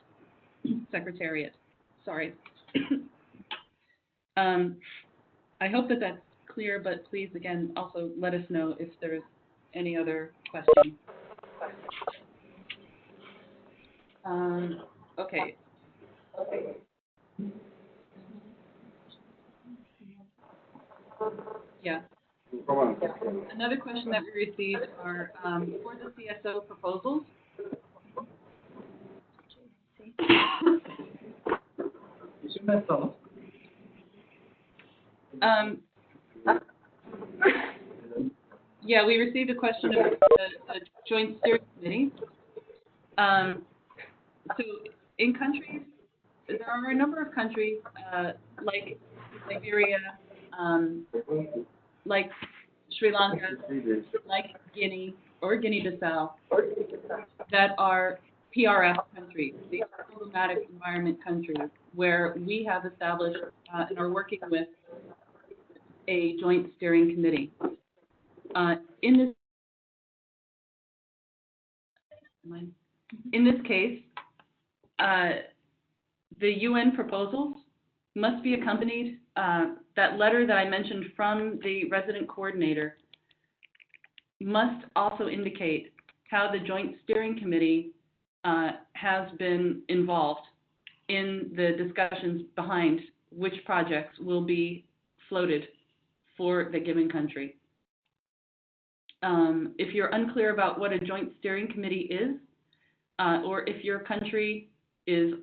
secretariat. Sorry. I hope that that's clear, but please, again, also let us know if there's any other questions. Okay. Yeah. Another question that we received are for the CSO proposals. Yeah, we received a question about the Joint Steering Committee. So in countries, there are a number of countries like Liberia, like Sri Lanka, like Guinea or Guinea-Bissau, that are PRF countries, these are problematic environment countries, where we have established and are working with a joint steering committee. In this case, the UN proposals must be accompanied, that letter that I mentioned from the resident coordinator must also indicate how the Joint Steering Committee has been involved in the discussions behind which projects will be floated for the given country. If you're unclear about what a Joint Steering Committee is, or if your country is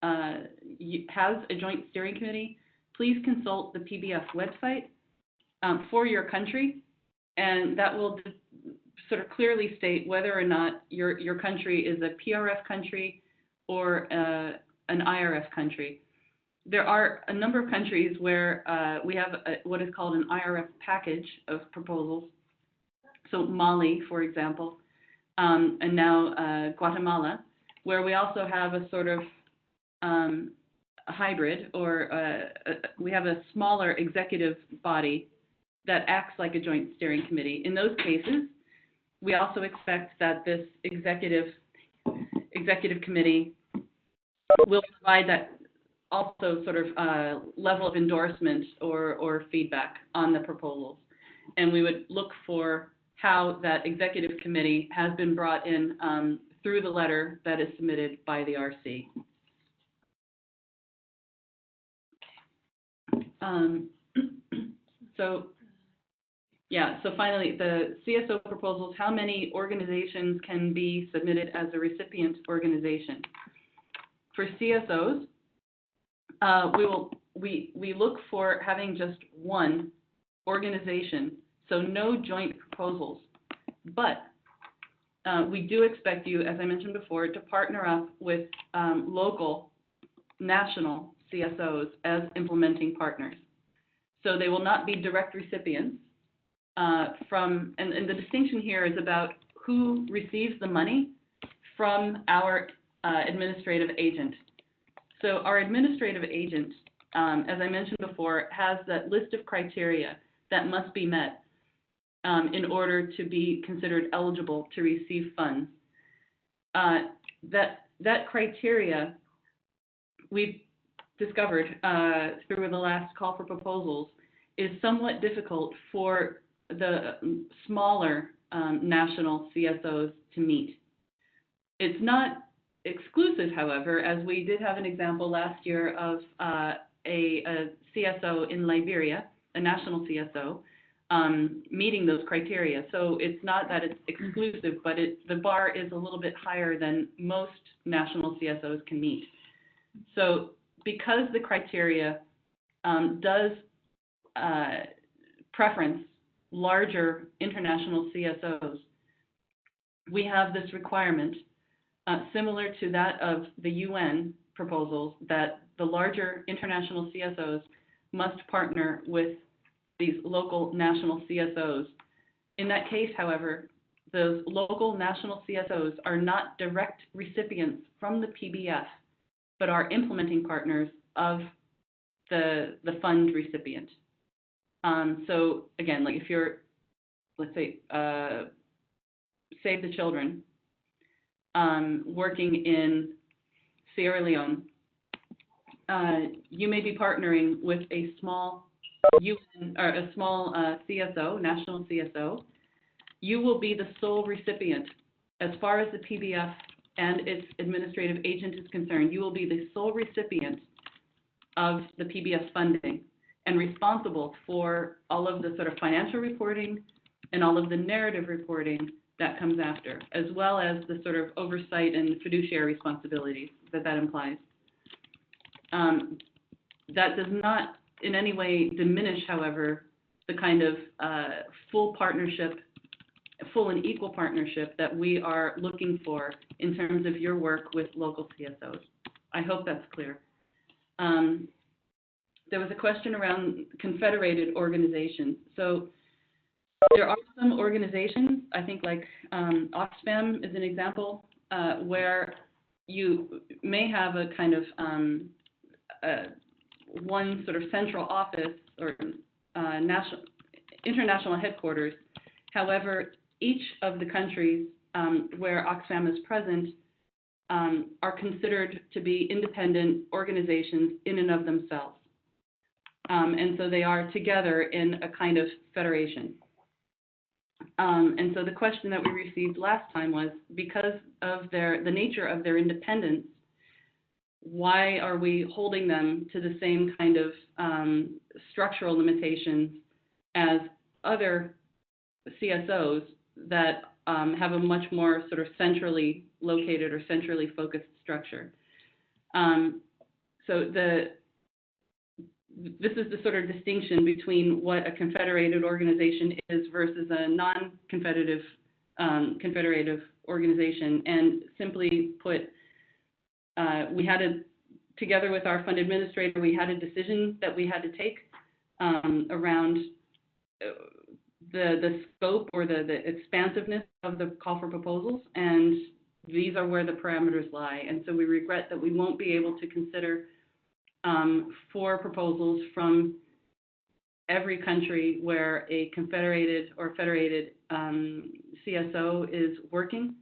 has a Joint Steering Committee, please consult the PBF website for your country, and that will sort of clearly state whether or not your country is a PRF country or an IRF country. There are a number of countries where we have what is called an IRF package of proposals. So Mali, for example, and now Guatemala, where we also have a sort of a hybrid, or we have a smaller executive body that acts like a joint steering committee. In those cases, we also expect that this executive committee will provide that also sort of level of endorsement or feedback on the proposals. And we would look for how that executive committee has been brought in through the letter that is submitted by the RC. So finally, the CSO proposals, how many organizations can be submitted as a recipient organization? For CSOs, we look for having just one organization, so no joint proposals. But we do expect you, as I mentioned before, to partner up with local, national CSOs as implementing partners. So they will not be direct recipients and the distinction here is about who receives the money from our administrative agent. So our administrative agent, as I mentioned before, has that list of criteria that must be met in order to be considered eligible to receive funds. That criteria we've discovered through the last call for proposals is somewhat difficult for the smaller national CSOs to meet. It's not exclusive, however, as we did have an example last year of a CSO in Liberia, a national CSO, meeting those criteria. So it's not that it's exclusive, but the bar is a little bit higher than most national CSOs can meet. So because the criteria does preference larger international CSOs, we have this requirement similar to that of the UN proposals that the larger international CSOs must partner with these local national CSOs. In that case, however, those local national CSOs are not direct recipients from the PBF, but are implementing partners of the fund recipient. So again, like if you're, let's say, Save the Children, working in Sierra Leone, you may be partnering with a small UN or a small CSO, national CSO. You will be the sole recipient, as far as the PBF and its administrative agent is concerned. You will be the sole recipient of the PBS funding and responsible for all of the sort of financial reporting and all of the narrative reporting that comes after, as well as the sort of oversight and fiduciary responsibilities that implies. That does not in any way diminish, however, the kind of full and equal partnership that we are looking for in terms of your work with local CSOs. I hope that's clear. There was a question around confederated organizations. So there are some organizations, I think like Oxfam is an example, where you may have a kind of one sort of central office or international headquarters. However, each of the countries where Oxfam is present are considered to be independent organizations in and of themselves. And so they are together in a kind of federation. And so the question that we received last time was, because of the nature of their independence, why are we holding them to the same kind of structural limitations as other CSOs that have a much more sort of centrally located or centrally focused structure? So this is the sort of distinction between what a confederated organization is versus a non-confederative confederative organization. And simply put, we had together with our fund administrator, we had a decision that we had to take around the scope or the expansiveness of the call for proposals, and these are where the parameters lie. And so we regret that we won't be able to consider 4 proposals from every country where a confederated or federated CSO is working,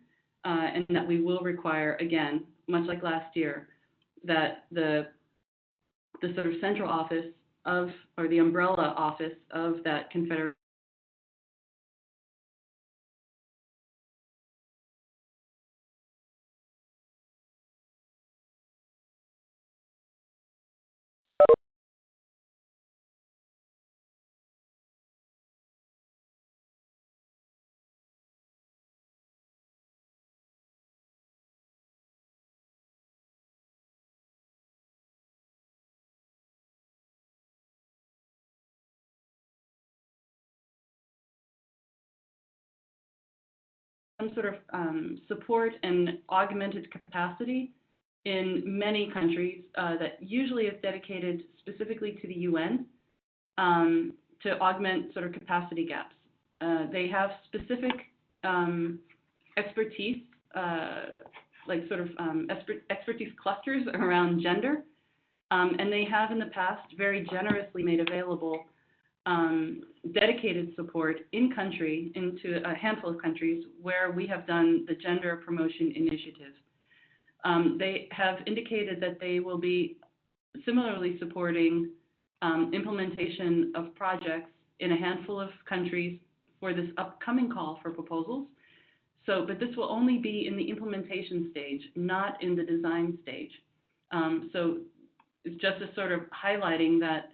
and that we will require, again, much like last year, that the sort of central office of, or the umbrella office of that confederate some sort of support and augmented capacity in many countries that usually is dedicated specifically to the UN to augment sort of capacity gaps. They have specific expertise, like sort of expertise clusters around gender, and they have in the past very generously made available dedicated support in country into a handful of countries where we have done the gender promotion initiative. They have indicated that they will be similarly supporting implementation of projects in a handful of countries for this upcoming call for proposals. So, but this will only be in the implementation stage, not in the design stage. So it's just a sort of highlighting that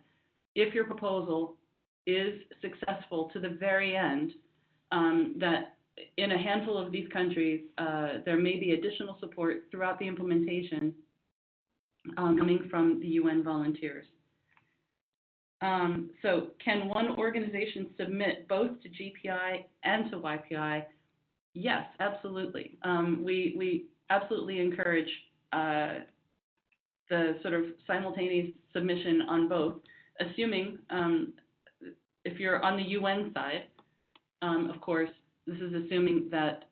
if your proposal is successful to the very end, that in a handful of these countries, there may be additional support throughout the implementation coming from the UN volunteers. So can one organization submit both to GPI and to YPI? Yes, absolutely. We absolutely encourage the sort of simultaneous submission on both, assuming if you're on the UN side, of course, this is assuming that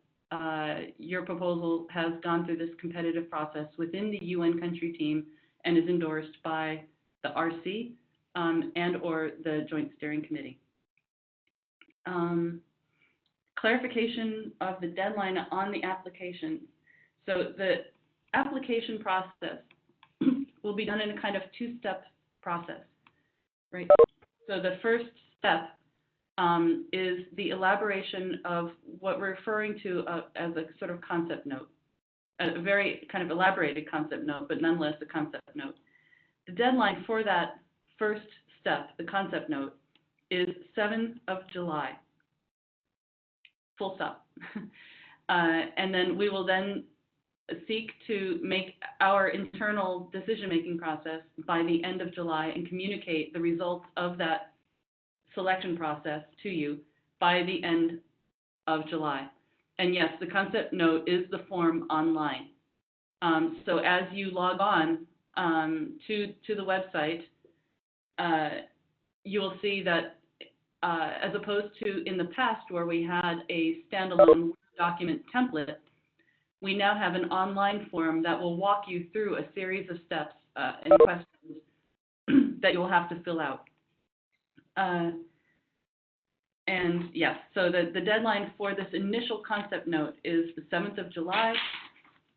your proposal has gone through this competitive process within the UN country team and is endorsed by the RC and or the Joint Steering Committee. Clarification of the deadline on the application. So the application process will be done in a kind of two-step process, right? So the first step is the elaboration of what we're referring to as a sort of concept note, a very kind of elaborated concept note, but nonetheless a concept note. The deadline for that first step, the concept note, is 7th of July, full stop. And then we will then seek to make our internal decision-making process by the end of July and communicate the results of that selection process to you by the end of July. And yes, the concept note is the form online. So as you log on to the website, you will see that as opposed to in the past where we had a standalone document template, we now have an online form that will walk you through a series of steps and questions that you'll have to fill out. And yes, so the deadline for this initial concept note is the 7th of July,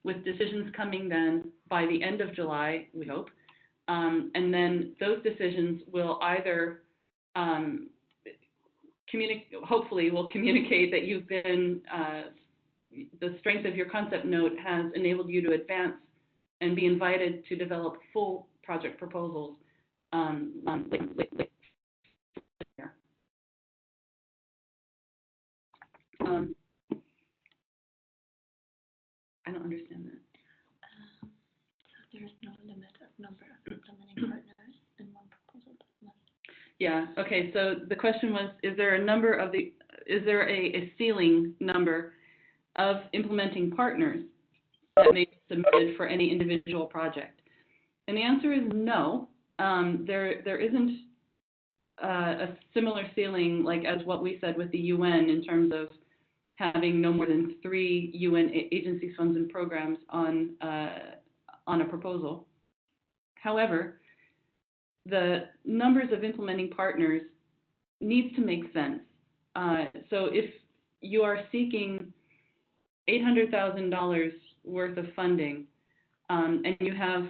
with decisions coming then by the end of July, we hope. And then those decisions will either hopefully will communicate that you've been, the strength of your concept note has enabled you to advance and be invited to develop full project proposals later. I don't understand that. So there is no limit of number of implementing partners in one proposal. Yeah, okay, so the question was, is there a ceiling number of implementing partners that may be submitted for any individual project? And the answer is no. There isn't a similar ceiling like as what we said with the UN in terms of having no more than 3 UN agencies, funds, and programs on a proposal. However, the numbers of implementing partners needs to make sense. So if you are seeking $800,000 worth of funding and you have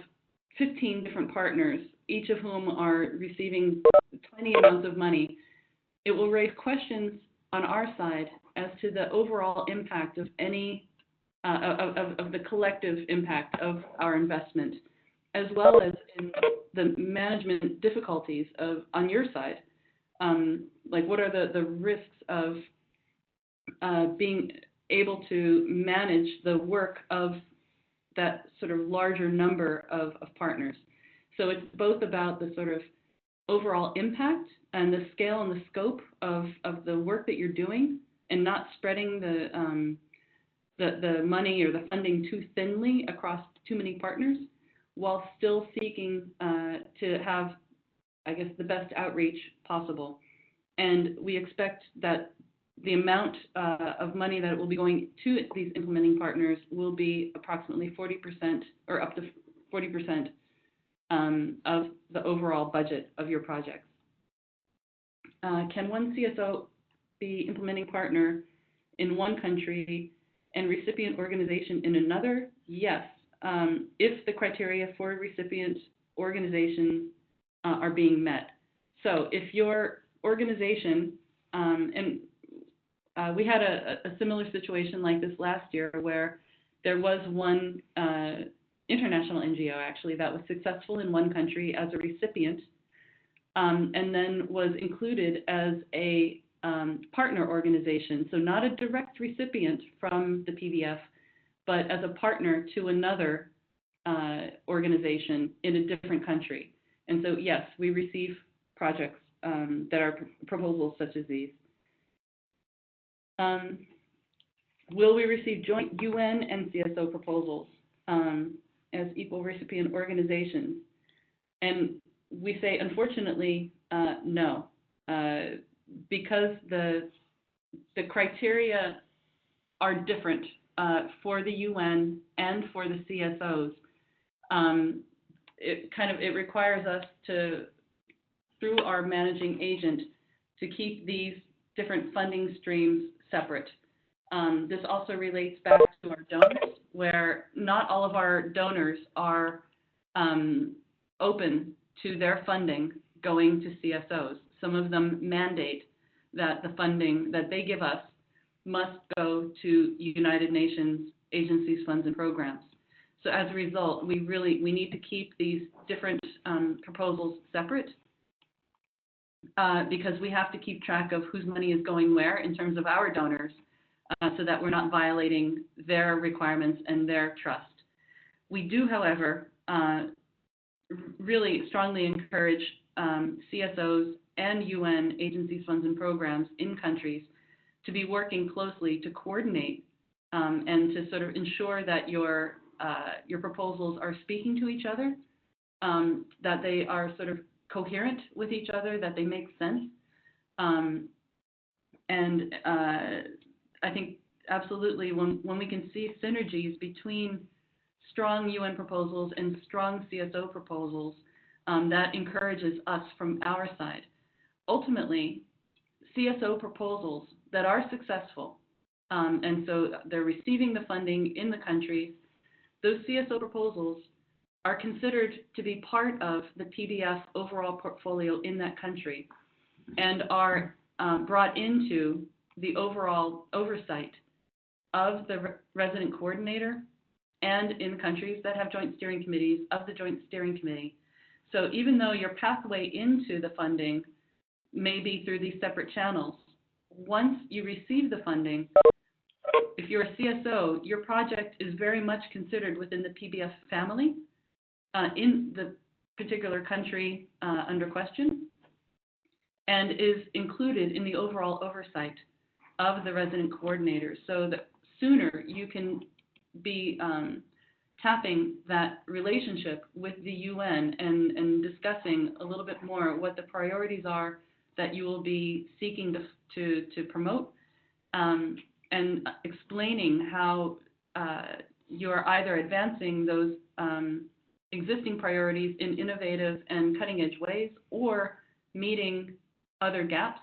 15 different partners, each of whom are receiving tiny amounts of money, it will raise questions on our side as to the overall impact of any of the collective impact of our investment, as well as in the management difficulties of on your side. Like what are the risks of being able to manage the work of that sort of larger number of partners. So it's both about the sort of overall impact and the scale and the scope of the work that you're doing, and not spreading the money or the funding too thinly across too many partners, while still seeking to have, I guess, the best outreach possible. And we expect that the amount of money that will be going to these implementing partners will be approximately 40% or up to 40% of the overall budget of your projects. Can one CSO be implementing partner in one country and recipient organization in another? Yes, if the criteria for recipient organization are being met. So if your organization, and we had a similar situation like this last year where there was one international NGO actually that was successful in one country as a recipient, and then was included as a partner organization. So not a direct recipient from the PBF, but as a partner to another organization in a different country. And so yes, we receive projects that are proposals such as these. Will we receive joint UN and CSO proposals as equal recipient organizations? And we say, unfortunately, no, because the criteria are different for the UN and for the CSOs. It requires us to through our managing agent to keep these different funding streams separate. This also relates back to our donors, where not all of our donors are open to their funding going to CSOs. Some of them mandate that the funding that they give us must go to United Nations agencies, funds, and programs. So as a result, we need to keep these different proposals separate because we have to keep track of whose money is going where in terms of our donors so that we're not violating their requirements and their trust. We do, however, really strongly encourage CSOs and UN agencies, funds, and programs in countries to be working closely to coordinate and to sort of ensure that your proposals are speaking to each other, that they are sort of coherent with each other, that they make sense. And I think absolutely when we can see synergies between strong UN proposals and strong CSO proposals, that encourages us from our side. Ultimately, CSO proposals that are successful, and so they're receiving the funding in the countries, those CSO proposals are considered to be part of the PBF overall portfolio in that country and are brought into the overall oversight of the resident coordinator and in countries that have joint steering committees of the joint steering committee. So even though your pathway into the funding may be through these separate channels, once you receive the funding, if you're a CSO, your project is very much considered within the PBF family in the particular country under question and is included in the overall oversight of the resident coordinators. So the sooner you can be tapping that relationship with the UN and discussing a little bit more what the priorities are that you will be seeking to promote, and explaining how you're either advancing those existing priorities in innovative and cutting-edge ways or meeting other gaps.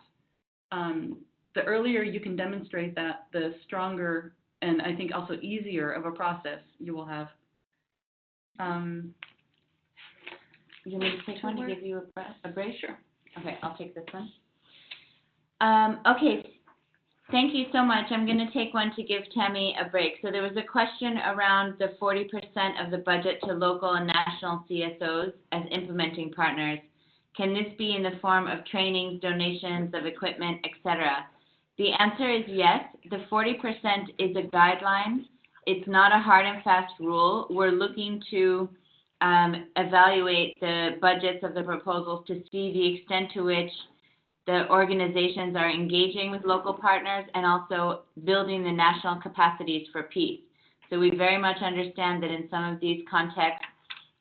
The earlier you can demonstrate that, the stronger and I think also easier of a process you will have. You want me to take one to give you a break? Sure. Okay, I'll take this one. Okay, thank you so much. I'm going to take one to give Tammy a break. So there was a question around the 40% of the budget to local and national CSOs as implementing partners. Can this be in the form of trainings, donations of equipment, etc.? The answer is yes. The 40% is a guideline. It's not a hard and fast rule. We're looking to evaluate the budgets of the proposals to see the extent to which the organizations are engaging with local partners and also building the national capacities for peace. So we very much understand that in some of these contexts,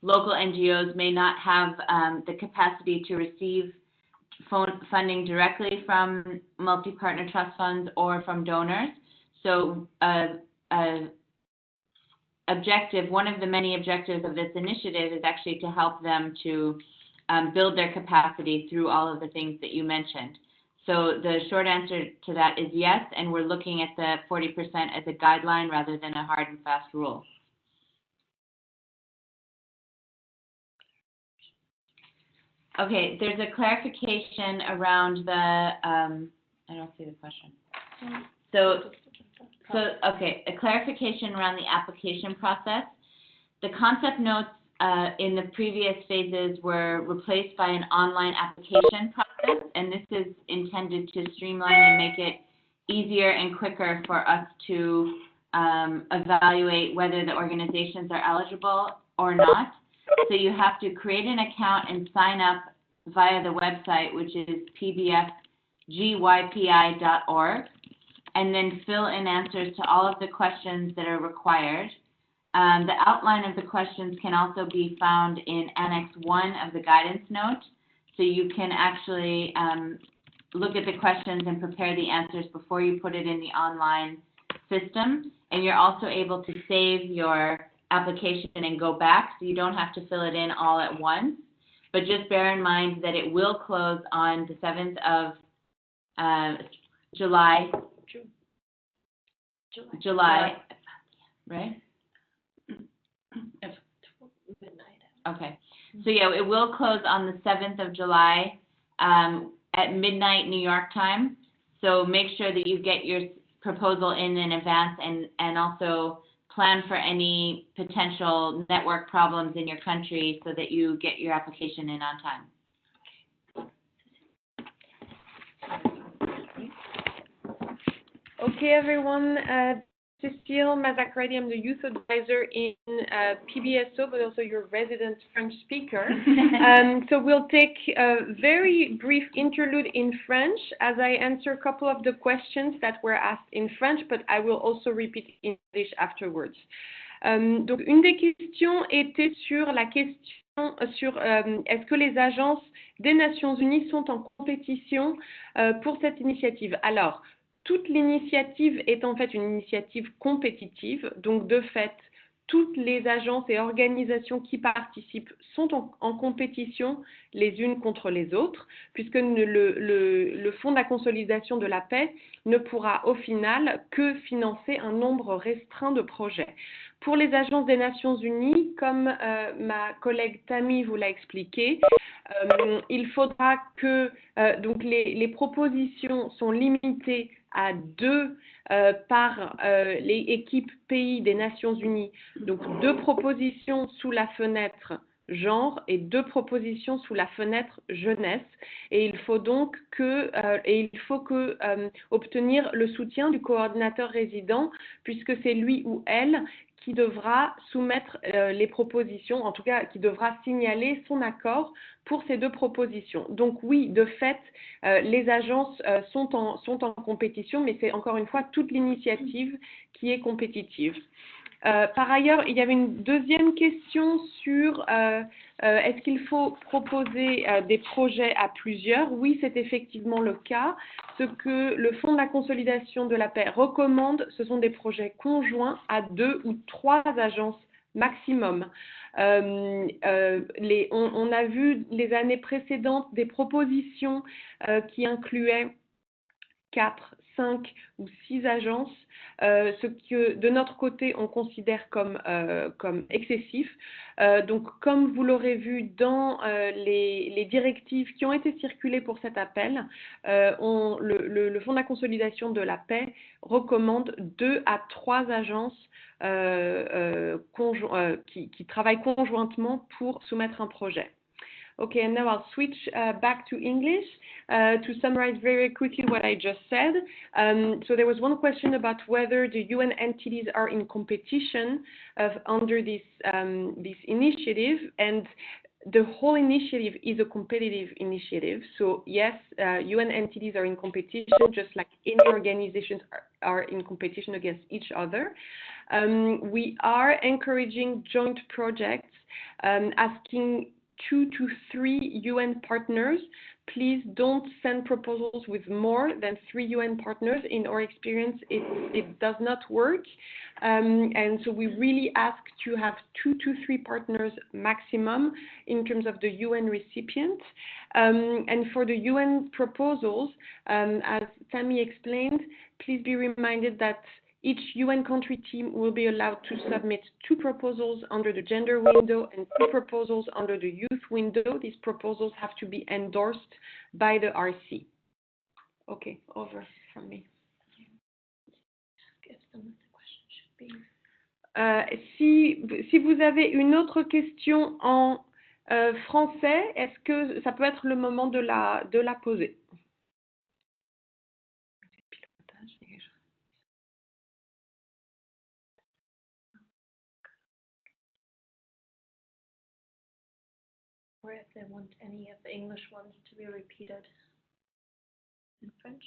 local NGOs may not have the capacity to receive funding directly from multi-partner trust funds or from donors. So one of the many objectives of this initiative is actually to help them to build their capacity through all of the things that you mentioned. So the short answer to that is yes, and we're looking at the 40% as a guideline rather than a hard and fast rule. Okay, there's a clarification around the, I don't see the question. Okay, a clarification around the application process. The concept notes in the previous phases were replaced by an online application process, and this is intended to streamline and make it easier and quicker for us to evaluate whether the organizations are eligible or not. So you have to create an account and sign up via the website, which is pbfgypi.org, and then fill in answers to all of the questions that are required. The outline of the questions can also be found in Annex 1 of the guidance note, so you can actually look at the questions and prepare the answers before you put it in the online system. And you're also able to save your application and go back, so you don't have to fill it in all at once. but just bear in mind that it will close on the 7th of July, right? Okay, so yeah, it will close on the 7th of July at midnight New York time. So make sure that you get your proposal in advance and also plan for any potential network problems in your country so that you get your application in on time. Okay, everyone. Cecile Mazakredi, I'm the youth advisor in PBSO, but also your resident French speaker. So we'll take a very brief interlude in French as I answer a couple of the questions that were asked in French, but I will also repeat in English afterwards. Donc, une des questions était sur la question sur est-ce que les agences des Nations Unies sont en compétition pour cette initiative. Alors, toute l'initiative est en fait une initiative compétitive, donc de fait, toutes les agences et organisations qui participent sont en compétition les unes contre les autres, puisque le Fonds de la consolidation de la paix ne pourra au final que financer un nombre restreint de projets. Pour les agences des Nations Unies, comme ma collègue Tammy vous l'a expliqué, il faudra que donc les propositions sont limitées à 2 par les équipes pays des Nations Unies, donc 2 propositions sous la fenêtre genre et 2 propositions sous la fenêtre jeunesse, et il faut donc obtenir le soutien du coordinateur résident, puisque c'est lui ou elle qui devra soumettre les propositions, en tout cas qui devra signaler son accord pour ces 2 propositions. Donc oui, de fait, les agences sont en compétition, mais c'est encore une fois toute l'initiative qui est compétitive. Par ailleurs, il y avait une deuxième question sur est-ce qu'il faut proposer des projets à plusieurs. Oui, c'est effectivement le cas. Ce que le Fonds de la consolidation de la paix recommande, ce sont des projets conjoints à 2 ou 3 agences maximum. On a vu les années précédentes des propositions qui incluaient 4, 5 ou 6 agences, ce que de notre côté on considère comme excessif. Donc comme vous l'aurez vu dans les directives qui ont été circulées pour cet appel, le Fonds de la consolidation de la paix recommande 2 à 3 agences qui travaillent conjointement pour soumettre un projet. Okay, and now I'll switch back to English to summarize very quickly what I just said. So there was one question about whether the UN entities are in competition under this initiative, and the whole initiative is a competitive initiative. So yes, UN entities are in competition, just like any organizations are in competition against each other. We are encouraging joint projects, asking 2 to 3 UN partners. Please don't send proposals with more than 3 UN partners. In our experience, it does not work. And so we really ask to have 2 to 3 partners maximum in terms of the UN recipient. And for the UN proposals, as Tammy explained, please be reminded that each UN country team will be allowed to submit 2 proposals under the gender window and 2 proposals under the youth window. These proposals have to be endorsed by the RC. Okay, over from me. Si vous avez une autre question en français, est-ce que ça peut être le moment de la poser? Or if they want any of the English ones to be repeated in French.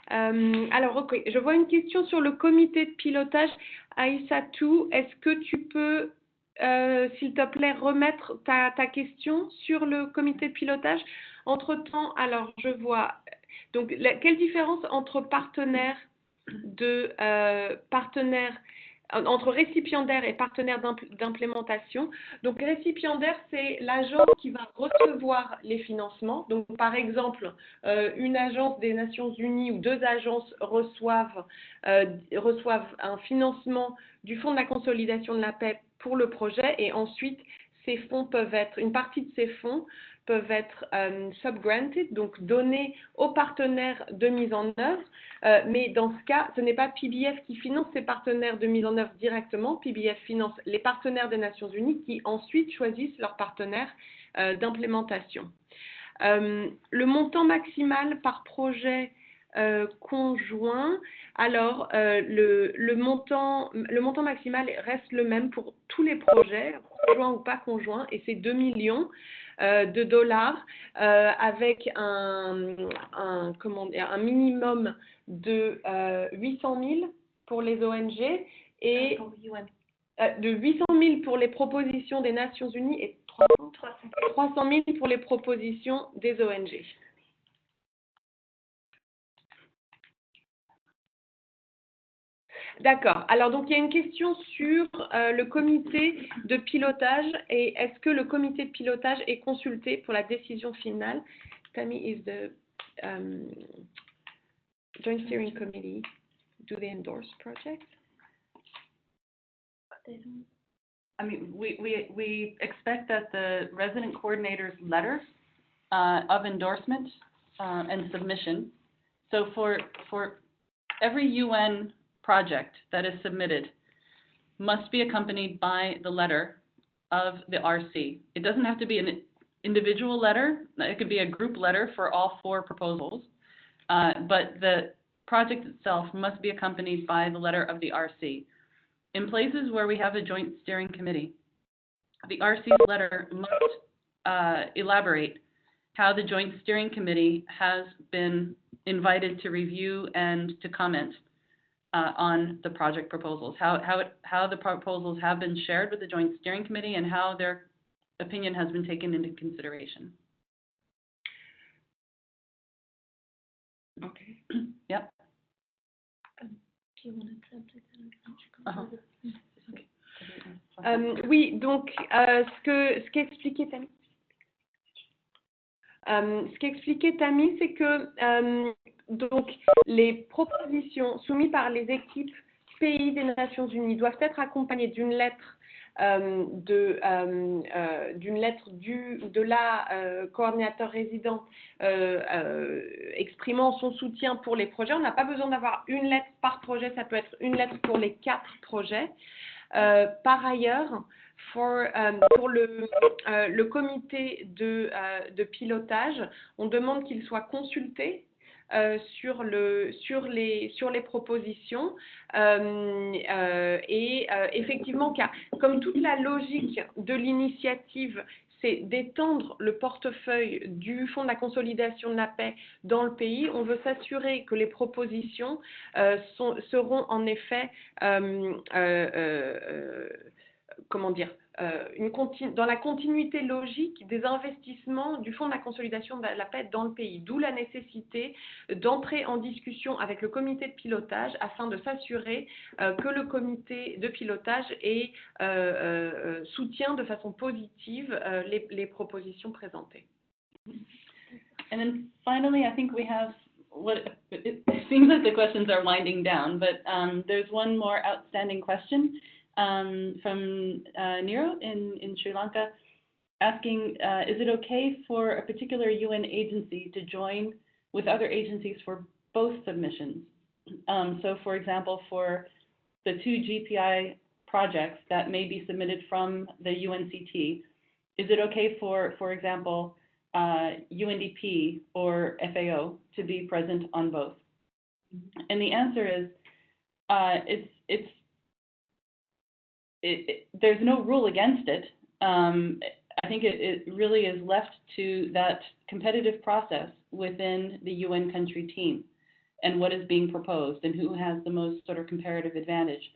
Alors, ok, je vois une question sur le comité de pilotage. Aïssatou, est-ce que tu peux, s'il te plaît, remettre ta question sur le comité de pilotage? Entre-temps, alors, je vois, donc, quelle différence entre partenaires entre récipiendaire et partenaire d'implémentation. Donc, récipiendaire, c'est l'agence qui va recevoir les financements. Donc, par exemple, une agence des Nations Unies ou deux agences reçoivent un financement du Fonds de la consolidation de la paix pour le projet et ensuite, ces fonds peuvent être, une partie de ces fonds peuvent être subgranted, donc donnés aux partenaires de mise en œuvre, mais dans ce cas, ce n'est pas PBF qui finance ces partenaires de mise en œuvre directement, PBF finance les partenaires des Nations Unies qui ensuite choisissent leurs partenaires d'implémentation. Le montant maximal par projet conjoint, alors le montant maximal reste le même pour tous les projets, conjoints ou pas conjoints, et c'est 2 millions de dollars avec un minimum de 800 000 pour les ONG et de 800 000 pour les propositions des Nations Unies et 300 000 pour les propositions des ONG. D'accord. Alors, donc, il y a une question sur le comité de pilotage et est-ce que le comité de pilotage est consulté pour la décision finale? Tammy, is the Joint Steering Committee, do they endorse projects? I mean, we expect that the resident coordinator's letter of endorsement and submission, so for every UN project that is submitted must be accompanied by the letter of the RC. It doesn't have to be an individual letter. It could be a group letter for all 4 proposals, but the project itself must be accompanied by the letter of the RC. In places where we have a joint steering committee, the RC's letter must elaborate how the joint steering committee has been invited to review and to comment on the project proposals, how the proposals have been shared with the Joint Steering Committee and how their opinion has been taken into consideration. Okay. Yep. Oui, donc ce qu'expliquait Tammy, c'est que donc, les propositions soumises par les équipes pays des Nations Unies doivent être accompagnées d'une lettre de la coordinateur résident exprimant son soutien pour les projets. On n'a pas besoin d'avoir une lettre par projet, ça peut être une lettre pour les 4 projets. Par ailleurs, pour le comité de pilotage, on demande qu'il soit consulté sur les propositions effectivement, car comme toute la logique de l'initiative, c'est d'étendre le portefeuille du Fonds de la consolidation de la paix dans le pays, on veut s'assurer que les propositions seront en effet dans la continuité logique des investissements du Fonds de la consolidation de la paix dans le pays, d'où la nécessité d'entrer en discussion avec le comité de pilotage afin de s'assurer que le comité de pilotage soutient de façon positive les propositions présentées. And then finally, I think we have it seems like the questions are winding down, but there's one more outstanding question from Nero in Sri Lanka, asking, is it okay for a particular UN agency to join with other agencies for both submissions? So for example, for the 2 GPI projects that may be submitted from the UNCT, is it okay for example, UNDP or FAO to be present on both? And the answer is, there's no rule against it. I think it really is left to that competitive process within the UN country team and what is being proposed and who has the most sort of comparative advantage.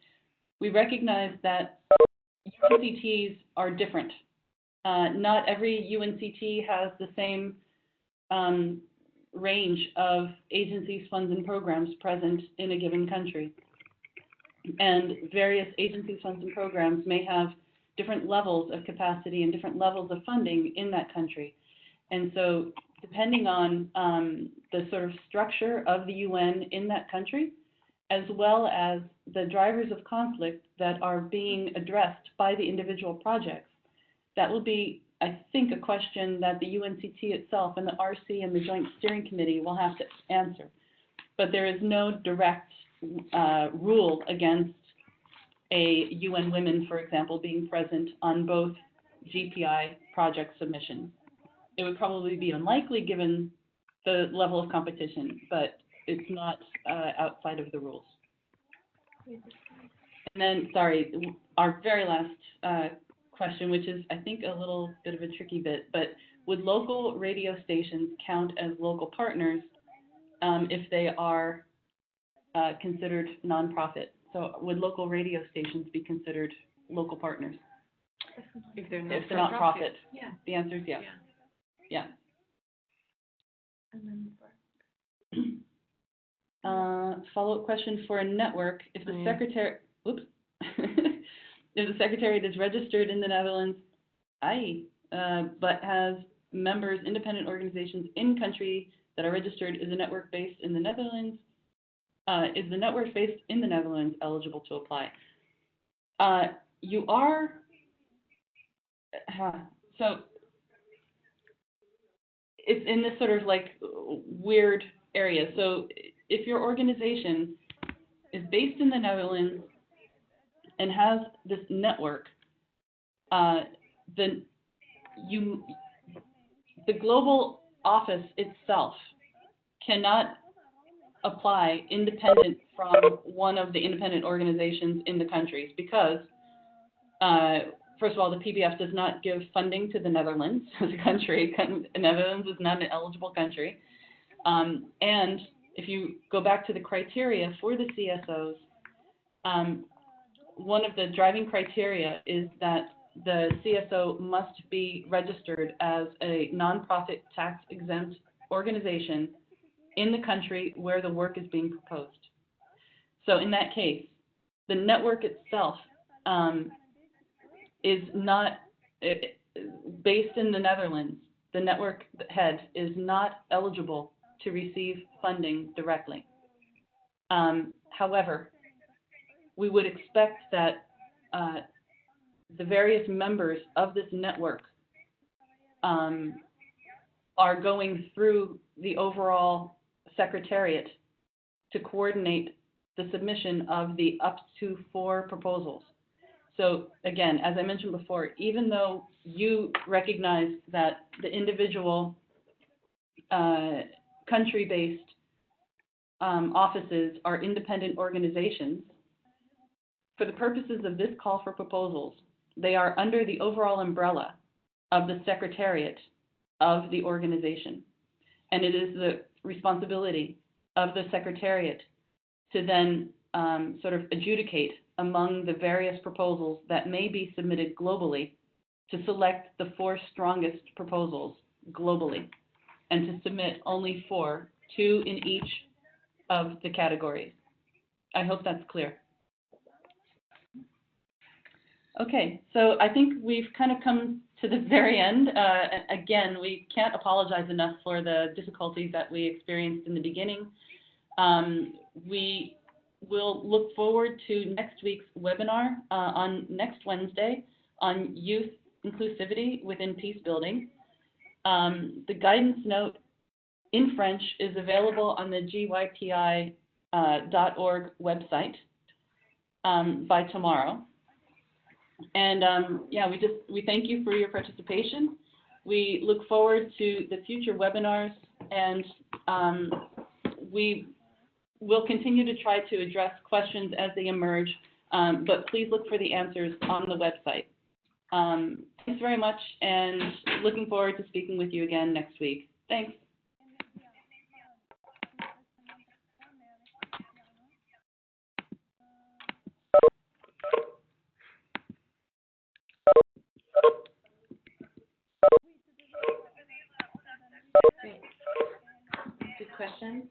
We recognize that UNCTs are different. Not every UNCT has the same range of agencies, funds, and programs present in a given country. And various agencies, funds, and programs may have different levels of capacity and different levels of funding in that country. And so depending on the sort of structure of the UN in that country, as well as the drivers of conflict that are being addressed by the individual projects, that will be, I think, a question that the UNCT itself and the RC and the Joint Steering Committee will have to answer. But there is no direct rule against a UN Women, for example, being present on both GPI project submissions. It would probably be unlikely given the level of competition, but it's not outside of the rules. And then, sorry, our very last question, which is, I think, a little bit of a tricky bit, but would local radio stations count as local partners if they are considered nonprofit? So would local radio stations be considered local partners? If they're not profit? Yeah. The answer is yes. Yeah. And then Follow-up question for a network. If the secretary, oops, if the secretariat is registered in the Netherlands, but has members, independent organizations in country that are registered, is the network based in the Netherlands? Is the network based in the Netherlands eligible to apply? You are, so it's in this sort of like weird area. So if your organization is based in the Netherlands and has this network, then the global office itself cannot apply independent from one of the independent organizations in the countries because, first of all, the PBF does not give funding to the Netherlands as a country. The Netherlands is not an eligible country. And if you go back to the criteria for the CSOs, one of the driving criteria is that the CSO must be registered as a nonprofit tax-exempt organization in the country where the work is being proposed. So in that case, the network itself is not based in the Netherlands. The network head is not eligible to receive funding directly. However, we would expect that the various members of this network are going through the overall secretariat to coordinate the submission of the up to 4 proposals. So again, as I mentioned before, even though you recognize that the individual country-based offices are independent organizations, for the purposes of this call for proposals, they are under the overall umbrella of the secretariat of the organization. And it is the responsibility of the secretariat to then sort of adjudicate among the various proposals that may be submitted globally to select the 4 strongest proposals globally and to submit only 4, 2 in each of the categories. I hope that's clear. Okay, so I think we've kind of come to the very end. Again, we can't apologize enough for the difficulties that we experienced in the beginning. We will look forward to next week's webinar on next Wednesday on youth inclusivity within peace building. The guidance note in French is available on the GYPI.org website by tomorrow. And yeah, we thank you for your participation. We look forward to the future webinars, and we will continue to try to address questions as they emerge, but please look for the answers on the website. Thanks very much, and looking forward to speaking with you again next week. Thanks. Great. Good questions.